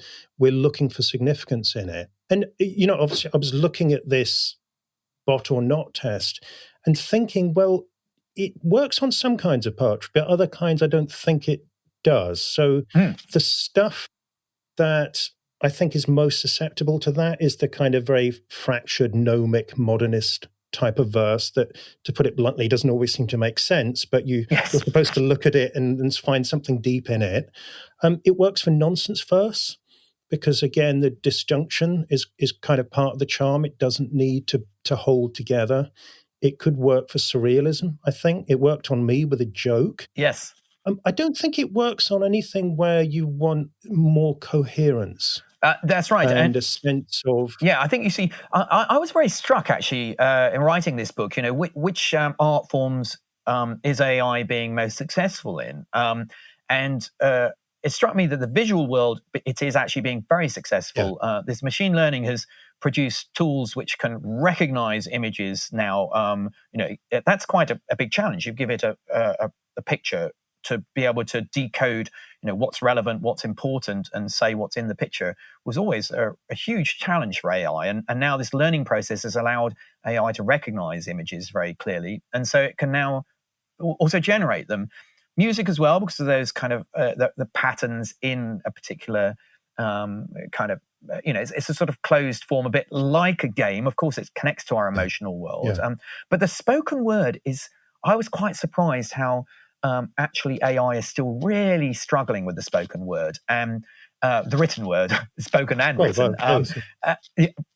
looking for significance in it. And, obviously I was looking at this bot or not test and thinking, well, it works on some kinds of poetry, but other kinds I don't think it does. So the stuff that I think is most susceptible to that is the kind of very fractured, gnomic, modernist type of verse that, to put it bluntly, doesn't always seem to make sense, but you're supposed to look at it and find something deep in it. It works for nonsense verse because, again, the disjunction is kind of part of the charm. It doesn't need to hold together. It could work for surrealism, I think. It worked on me with a joke. Yes. I don't think it works on anything where you want more coherence. That's right. And a sense of... Yeah, I think, you see, I was very struck, actually, in writing this book, which art forms is AI being most successful in? And it struck me that the visual world, it is actually being very successful. Yeah. This machine learning has produced tools which can recognize images now. That's quite a big challenge. You give it a picture to be able to decode, what's relevant, what's important, and say what's in the picture was always a huge challenge for AI. And now this learning process has allowed AI to recognize images very clearly. And so it can now also generate them. Music as well, because of those kind of the patterns in a particular kind of, it's a sort of closed form, a bit like a game. Of course, it connects to our emotional world. Yeah. But the spoken word I was quite surprised how actually AI is still really struggling with the spoken word and the written word, spoken and written.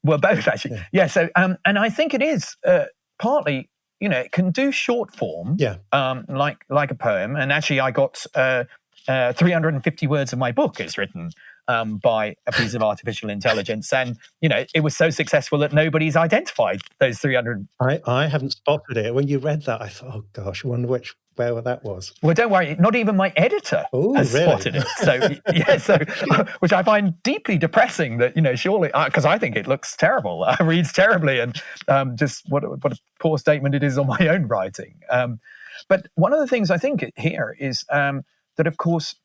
Well, both actually. Yeah. So, and I think it is partly, it can do short form, like a poem. And actually, I got 350 words of my book is written by a piece of artificial intelligence, and it was so successful that nobody's identified those 300. I haven't spotted it. When you read that, I thought, oh gosh, I wonder where that was. Well, don't worry, not even my editor has spotted it. So which I find deeply depressing. That surely, because I think it looks terrible, reads terribly, and just what a poor statement it is on my own writing. But one of the things I think here is that, of course,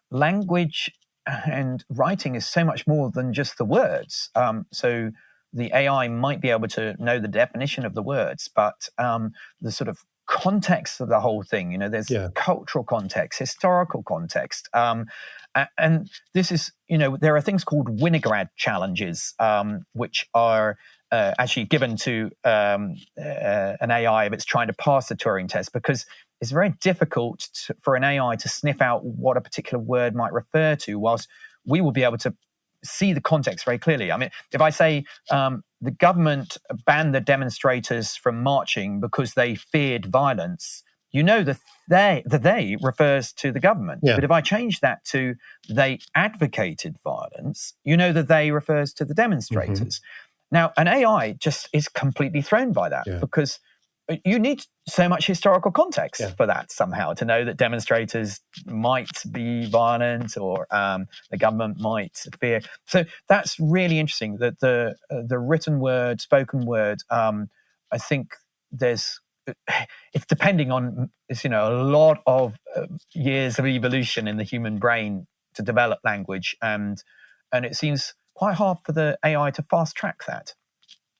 language and writing is so much more than just the words. So the AI might be able to know the definition of the words, but the sort of context of the whole thing, there's cultural context, historical context. And this is, there are things called Winograd challenges, which are actually given to an AI if it's trying to pass the Turing test, because it's very difficult for an AI to sniff out what a particular word might refer to, whilst we will be able to see the context very clearly. I mean, if I say the government banned the demonstrators from marching because they feared violence, you know that they refers to the government. Yeah. But if I change that to they advocated violence, you know that they refers to the demonstrators. Mm-hmm. Now, an AI just is completely thrown by that because you need so much historical context for that somehow to know that demonstrators might be violent or the government might fear. So that's really interesting that the written word, spoken word, I think it's depending on a lot of years of evolution in the human brain to develop language, and it seems quite hard for the AI to fast track that.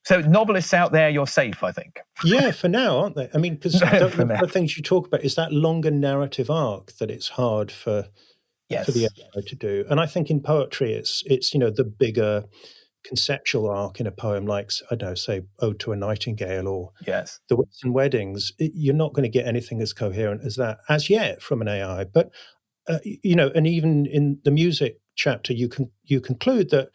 So novelists out there, you're safe, I think. Yeah, for now, aren't they? I mean, because the things you talk about is that longer narrative arc that it's hard for the AI to do. And I think in poetry, it's the bigger conceptual arc in a poem, like, I don't know, say Ode to a Nightingale or The Wits and Weddings. You're not going to get anything as coherent as that as yet from an AI. But and even in the music chapter, you conclude that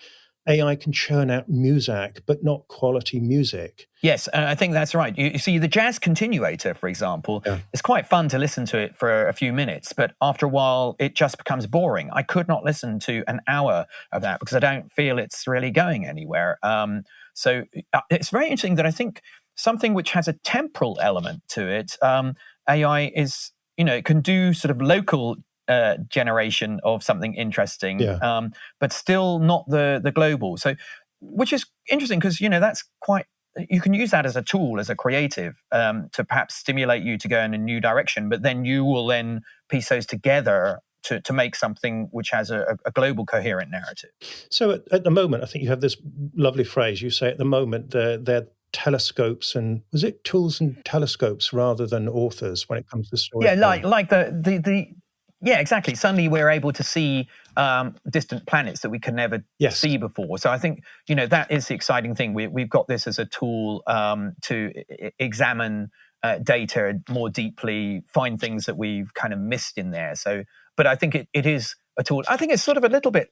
AI can churn out music, but not quality music. Yes, I think that's right. You see, the jazz continuator, for example, it's quite fun to listen to it for a few minutes, but after a while, it just becomes boring. I could not listen to an hour of that because I don't feel it's really going anywhere. So it's very interesting that I think something which has a temporal element to it, AI is, it can do sort of local generation of something interesting, but still not the global. So, which is interesting because that's quite. You can use that as a tool, as a creative, to perhaps stimulate you to go in a new direction. But then you will then piece those together to make something which has a global coherent narrative. So at the moment, I think you have this lovely phrase. You say at the moment they're telescopes and was it tools and telescopes rather than authors when it comes to story? Yeah, like the. Yeah, exactly. Suddenly we're able to see distant planets that we could never see before. So I think, that is the exciting thing. We've got this as a tool to examine data more deeply, find things that we've kind of missed in there. So, but I think it is a tool. I think it's sort of a little bit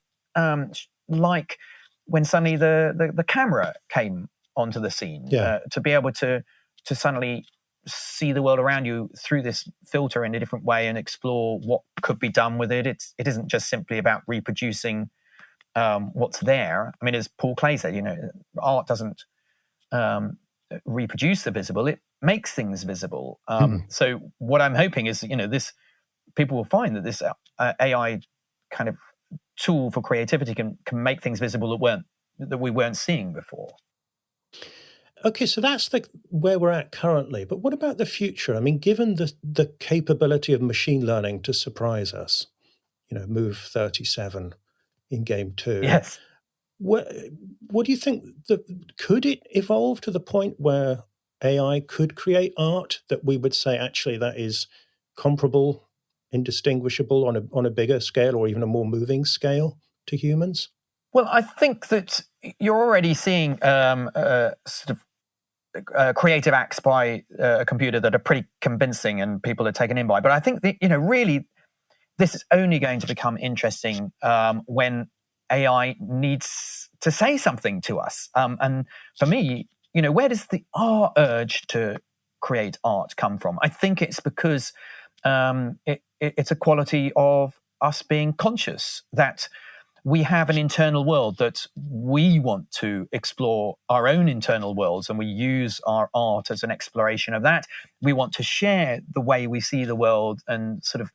like when suddenly the camera came onto the scene, to be able to suddenly see the world around you through this filter in a different way and explore what could be done with it. It isn't just simply about reproducing what's there. I mean, as Paul Clay said, art doesn't reproduce the visible; it makes things visible. So what I'm hoping is, this people will find that this AI kind of tool for creativity can make things visible that we weren't seeing before. Okay, so that's where we're at currently. But what about the future? I mean, given the capability of machine learning to surprise us, move 37 in game 2. Yes. What do you think? Could it evolve to the point where AI could create art that we would say, actually, that is comparable, indistinguishable on a bigger scale or even a more moving scale to humans? Well, I think that you're already seeing sort of creative acts by a computer that are pretty convincing and people are taken in by. But I think that, really, this is only going to become interesting when AI needs to say something to us. And for me, where does the urge to create art come from? I think it's because it's a quality of us being conscious that we have an internal world that we want to explore our own internal worlds, and we use our art as an exploration of that. We want to share the way we see the world and sort of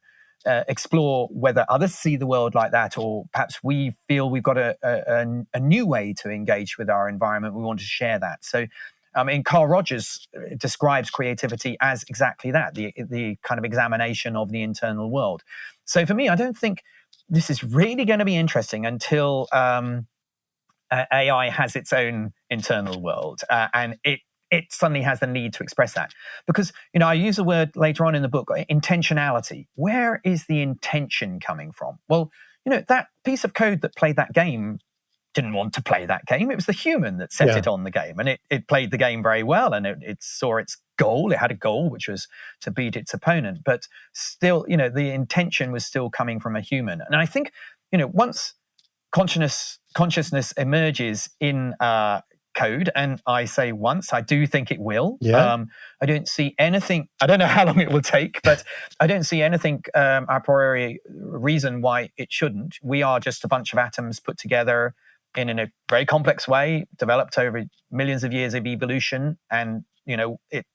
explore whether others see the world like that, or perhaps we feel we've got a new way to engage with our environment. We want to share that. So, Carl Rogers describes creativity as exactly that, the kind of examination of the internal world. So for me, I don't think this is really going to be interesting until AI has its own internal world and it suddenly has the need to express that. Because, I use a word later on in the book, intentionality. Where is the intention coming from? Well, that piece of code that played that game didn't want to play that game. It was the human that set it on the game, and it played the game very well, and it saw its goal. It had a goal, which was to beat its opponent, but still, the intention was still coming from a human. And I think, once consciousness emerges in code, and I say once, I do think it will. I don't see anything. I don't know how long it will take, but I don't see anything a priori reason why it shouldn't. We are just a bunch of atoms put together in a very complex way, developed over millions of years of evolution, and it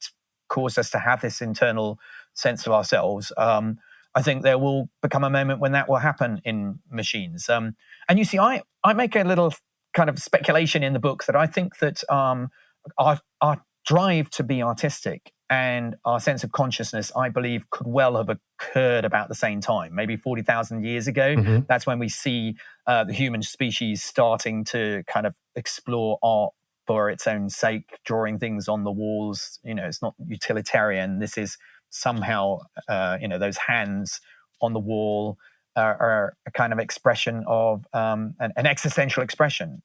caused us to have this internal sense of ourselves. I think there will become a moment when that will happen in machines. And you see, I make a little kind of speculation in the book that I think that our drive to be artistic and our sense of consciousness, I believe, could well have occurred about the same time, maybe 40,000 years ago. Mm-hmm. That's when we see the human species starting to kind of explore art for its own sake, drawing things on the walls. It's not utilitarian. This is somehow, those hands on the wall are a kind of expression of an existential expression.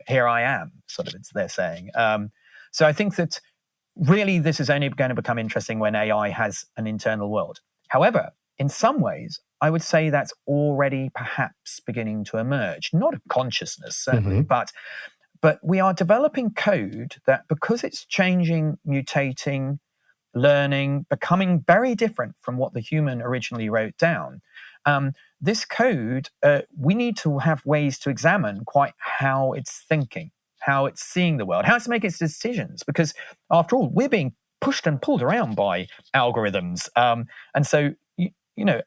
Here I am, sort of, they're saying. So I think that really this is only going to become interesting when AI has an internal world. However, in some ways, I would say that's already perhaps beginning to emerge. Not a consciousness, certainly, mm-hmm. but we are developing code that, because it's changing, mutating, learning, becoming very different from what the human originally wrote down. This code, we need to have ways to examine quite how it's thinking, how it's seeing the world, how it's making its decisions, because after all, we're being pushed and pulled around by algorithms. And so,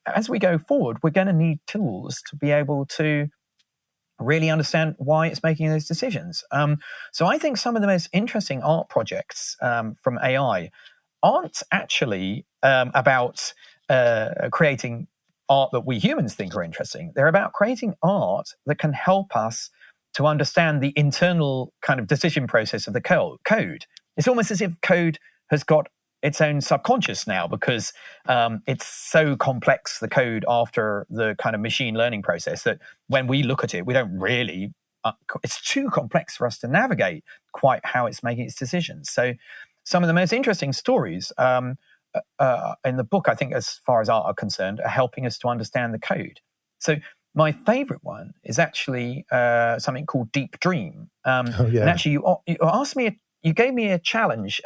as we go forward, we're going to need tools to be able to really understand why it's making those decisions. So I think some of the most interesting art projects from AI aren't actually about creating art that we humans think are interesting. They're about creating art that can help us to understand the internal kind of decision process of the code. It's almost as if code has got its own subconscious now, because it's so complex, the code after the kind of machine learning process, that when we look at it, we don't really, it's too complex for us to navigate quite how it's making its decisions. So some of the most interesting stories in the book, I think, as far as art are concerned, are helping us to understand the code. So my favorite one is actually something called Deep Dream. And actually, you asked me, you gave me a challenge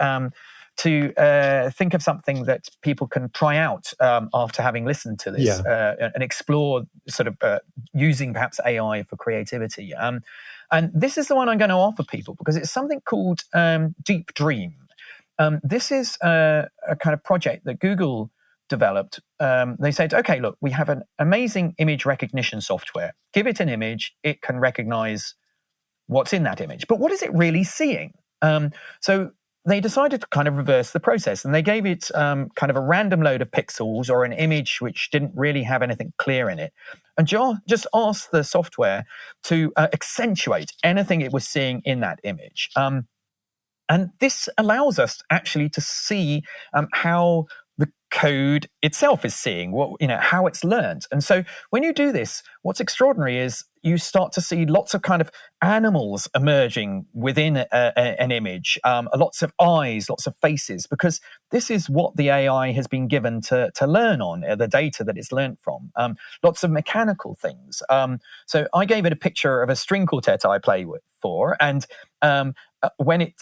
to think of something that people can try out after having listened to this and explore sort of using perhaps AI for creativity. And this is the one I'm going to offer people, because it's something called Deep Dream. This is a kind of project that Google developed. They said, okay, look, we have an amazing image recognition software. Give it an image, it can recognize what's in that image. But what is it really seeing? So they decided to kind of reverse the process, and they gave it kind of a random load of pixels or an image which didn't really have anything clear in it, and just asked the software to accentuate anything it was seeing in that image. And this allows us actually to see how the code itself is seeing, how it's learned. And so when you do this, what's extraordinary is you start to see lots of kind of animals emerging within an image, lots of eyes, lots of faces, because this is what the AI has been given to learn on, the data that it's learned from. Lots of mechanical things. So I gave it a picture of a string quartet I play for, and when it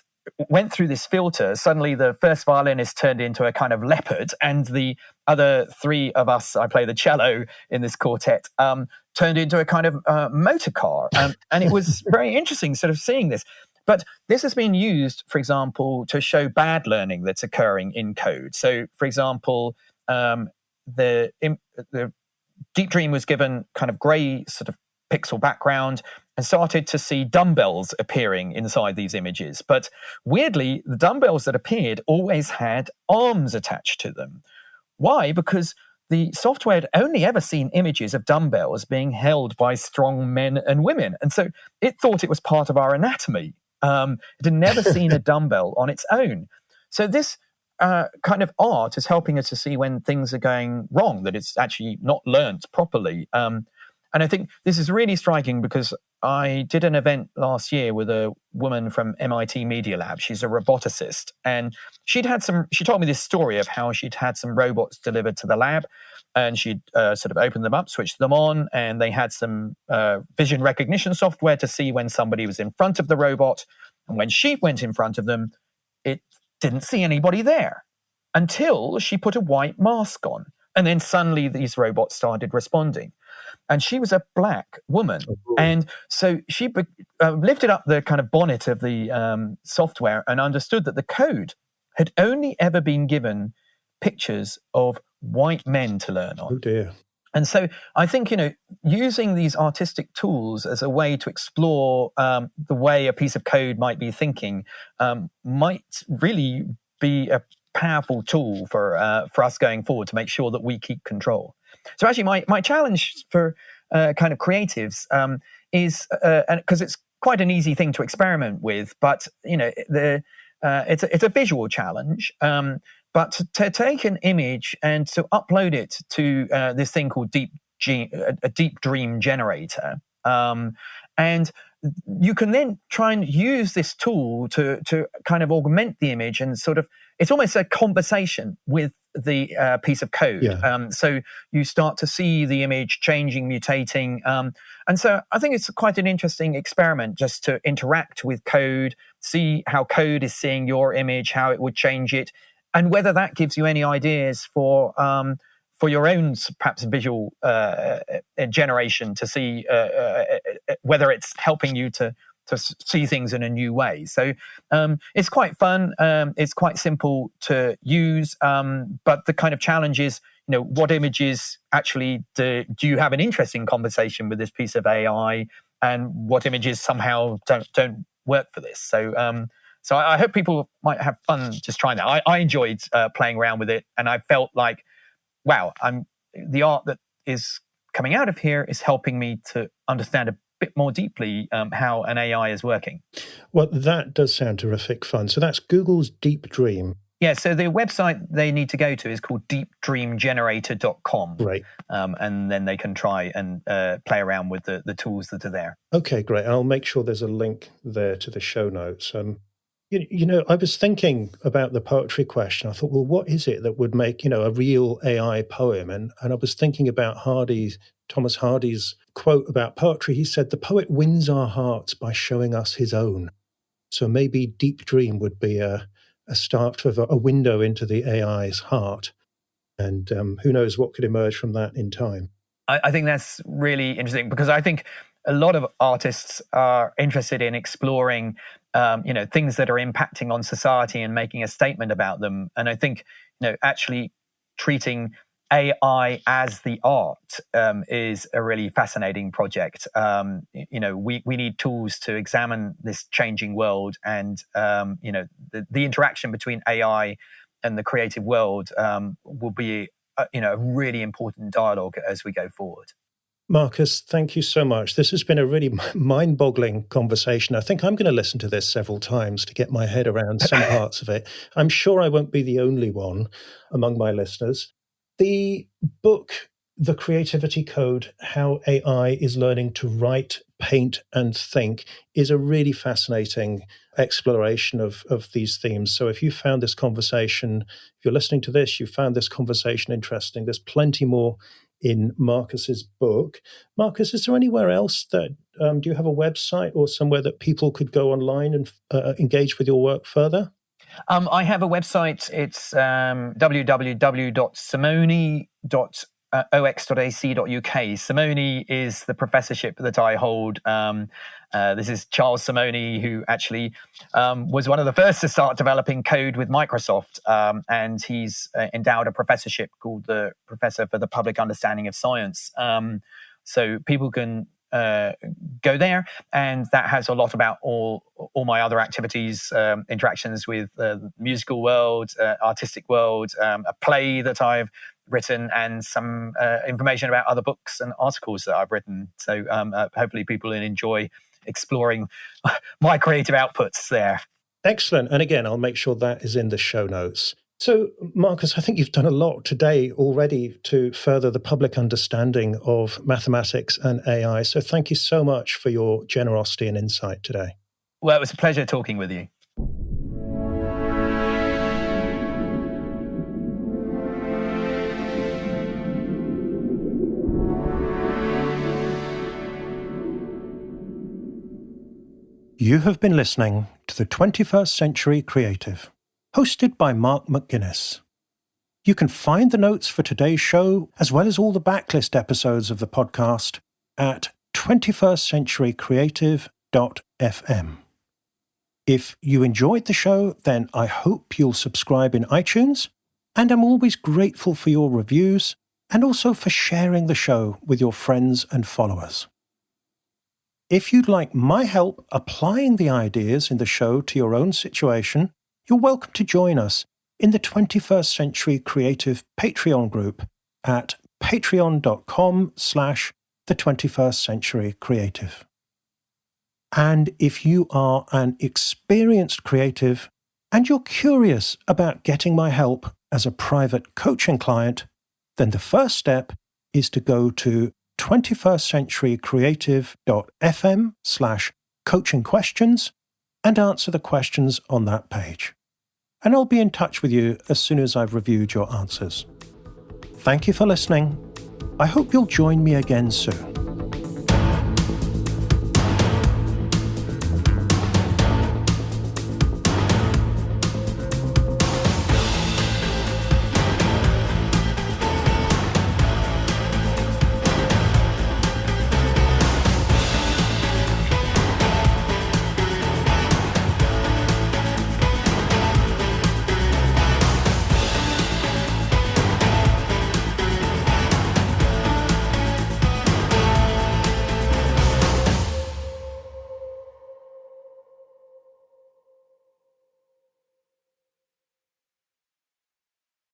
went through this filter, suddenly the first violinist turned into a kind of leopard, and the other three of us, I play the cello in this quartet, turned into a kind of motor car. And it was very interesting sort of seeing this. But this has been used, for example, to show bad learning that's occurring in code. So, for example, the Deep Dream was given kind of grey sort of pixel background and started to see dumbbells appearing inside these images. But weirdly, the dumbbells that appeared always had arms attached to them. Why? Because the software had only ever seen images of dumbbells being held by strong men and women. And so it thought it was part of our anatomy. It had never seen a dumbbell on its own. So this kind of art is helping us to see when things are going wrong, that it's actually not learnt properly. And I think this is really striking because I did an event last year with a woman from MIT Media Lab. She's a roboticist, and she told me this story of how she'd had some robots delivered to the lab, and she'd sort of opened them up, switched them on, and they had some vision recognition software to see when somebody was in front of the robot. And when she went in front of them, it didn't see anybody there until she put a white mask on. And then suddenly these robots started responding. And she was a black woman. And so she lifted up the kind of bonnet of the software and understood that the code had only ever been given pictures of white men to learn on. Oh, dear. And so I think, using these artistic tools as a way to explore the way a piece of code might be thinking might really be a powerful tool for us going forward to make sure that we keep control. So actually, my challenge for kind of creatives is, because it's quite an easy thing to experiment with, but it's a visual challenge. But to take an image and to upload it to this thing called a deep dream generator, and you can then try and use this tool to kind of augment the image and sort of, it's almost a conversation with the piece of code. Yeah. So you start to see the image changing, mutating. And so I think it's quite an interesting experiment just to interact with code, see how code is seeing your image, how it would change it, and whether that gives you any ideas for your own perhaps visual generation to see whether it's helping you to see things in a new way. So it's quite fun. It's quite simple to use. But the kind of challenge is, what images actually do you have an interesting conversation with this piece of AI, and what images somehow don't work for this. So I hope people might have fun just trying that. I enjoyed playing around with it, and I felt like, wow, the art that is coming out of here is helping me to understand a bit more deeply how an AI is working. Well, that does sound terrific fun. So that's Google's Deep Dream. Yeah, so the website they need to go to is called deepdreamgenerator.com. Right. And then they can try and play around with the tools that are there. Okay, great. I'll make sure there's a link there to the show notes. I was thinking about the poetry question. I thought, well, what is it that would make, a real AI poem? And I was thinking about Thomas Hardy's quote about poetry. He said, the poet wins our hearts by showing us his own. So maybe Deep Dream would be a start of a window into the AI's heart. And who knows what could emerge from that in time. I think that's really interesting, because I think a lot of artists are interested in exploring things that are impacting on society and making a statement about them. And I think, actually treating AI as the art is a really fascinating project. We need tools to examine this changing world, and the interaction between AI and the creative world will be a really important dialogue as we go forward. Marcus, thank you so much. This has been a really mind-boggling conversation. I think I'm going to listen to this several times to get my head around some parts of it. I'm sure I won't be the only one among my listeners. The book, The Creativity Code, How AI is Learning to Write, Paint, and Think, is a really fascinating exploration of these themes. So if you found this conversation, if you're listening to this, you found this conversation interesting, there's plenty more in Marcus's book. Marcus, is there anywhere else that, do you have a website or somewhere that people could go online and engage with your work further? I have a website. It's www.simonyi.ox.ac.uk. Simonyi is the professorship that I hold. This is Charles Simonyi, who actually was one of the first to start developing code with Microsoft, and he's endowed a professorship called the Professor for the Public Understanding of Science. So people can go there, and that has a lot about all my other activities, interactions with the musical world, artistic world, a play that I've written, and some information about other books and articles that I've written. So hopefully people will enjoy exploring my creative outputs there. Excellent. And again, I'll make sure that is in the show notes. So, Marcus, I think you've done a lot today already to further the public understanding of mathematics and AI. So thank you so much for your generosity and insight today. Well, it was a pleasure talking with you. You have been listening to the 21st Century Creative, hosted by Mark McGuinness. You can find the notes for today's show, as well as all the backlist episodes of the podcast, at 21stcenturycreative.fm. If you enjoyed the show, then I hope you'll subscribe in iTunes, and I'm always grateful for your reviews and also for sharing the show with your friends and followers. If you'd like my help applying the ideas in the show to your own situation, you're welcome to join us in the 21st Century Creative Patreon group at patreon.com/the21st-century-creative. And if you are an experienced creative and you're curious about getting my help as a private coaching client, then the first step is to go to 21stcenturycreative.fm/coaching questions and answer the questions on that page. And I'll be in touch with you as soon as I've reviewed your answers. Thank you for listening. I hope you'll join me again soon.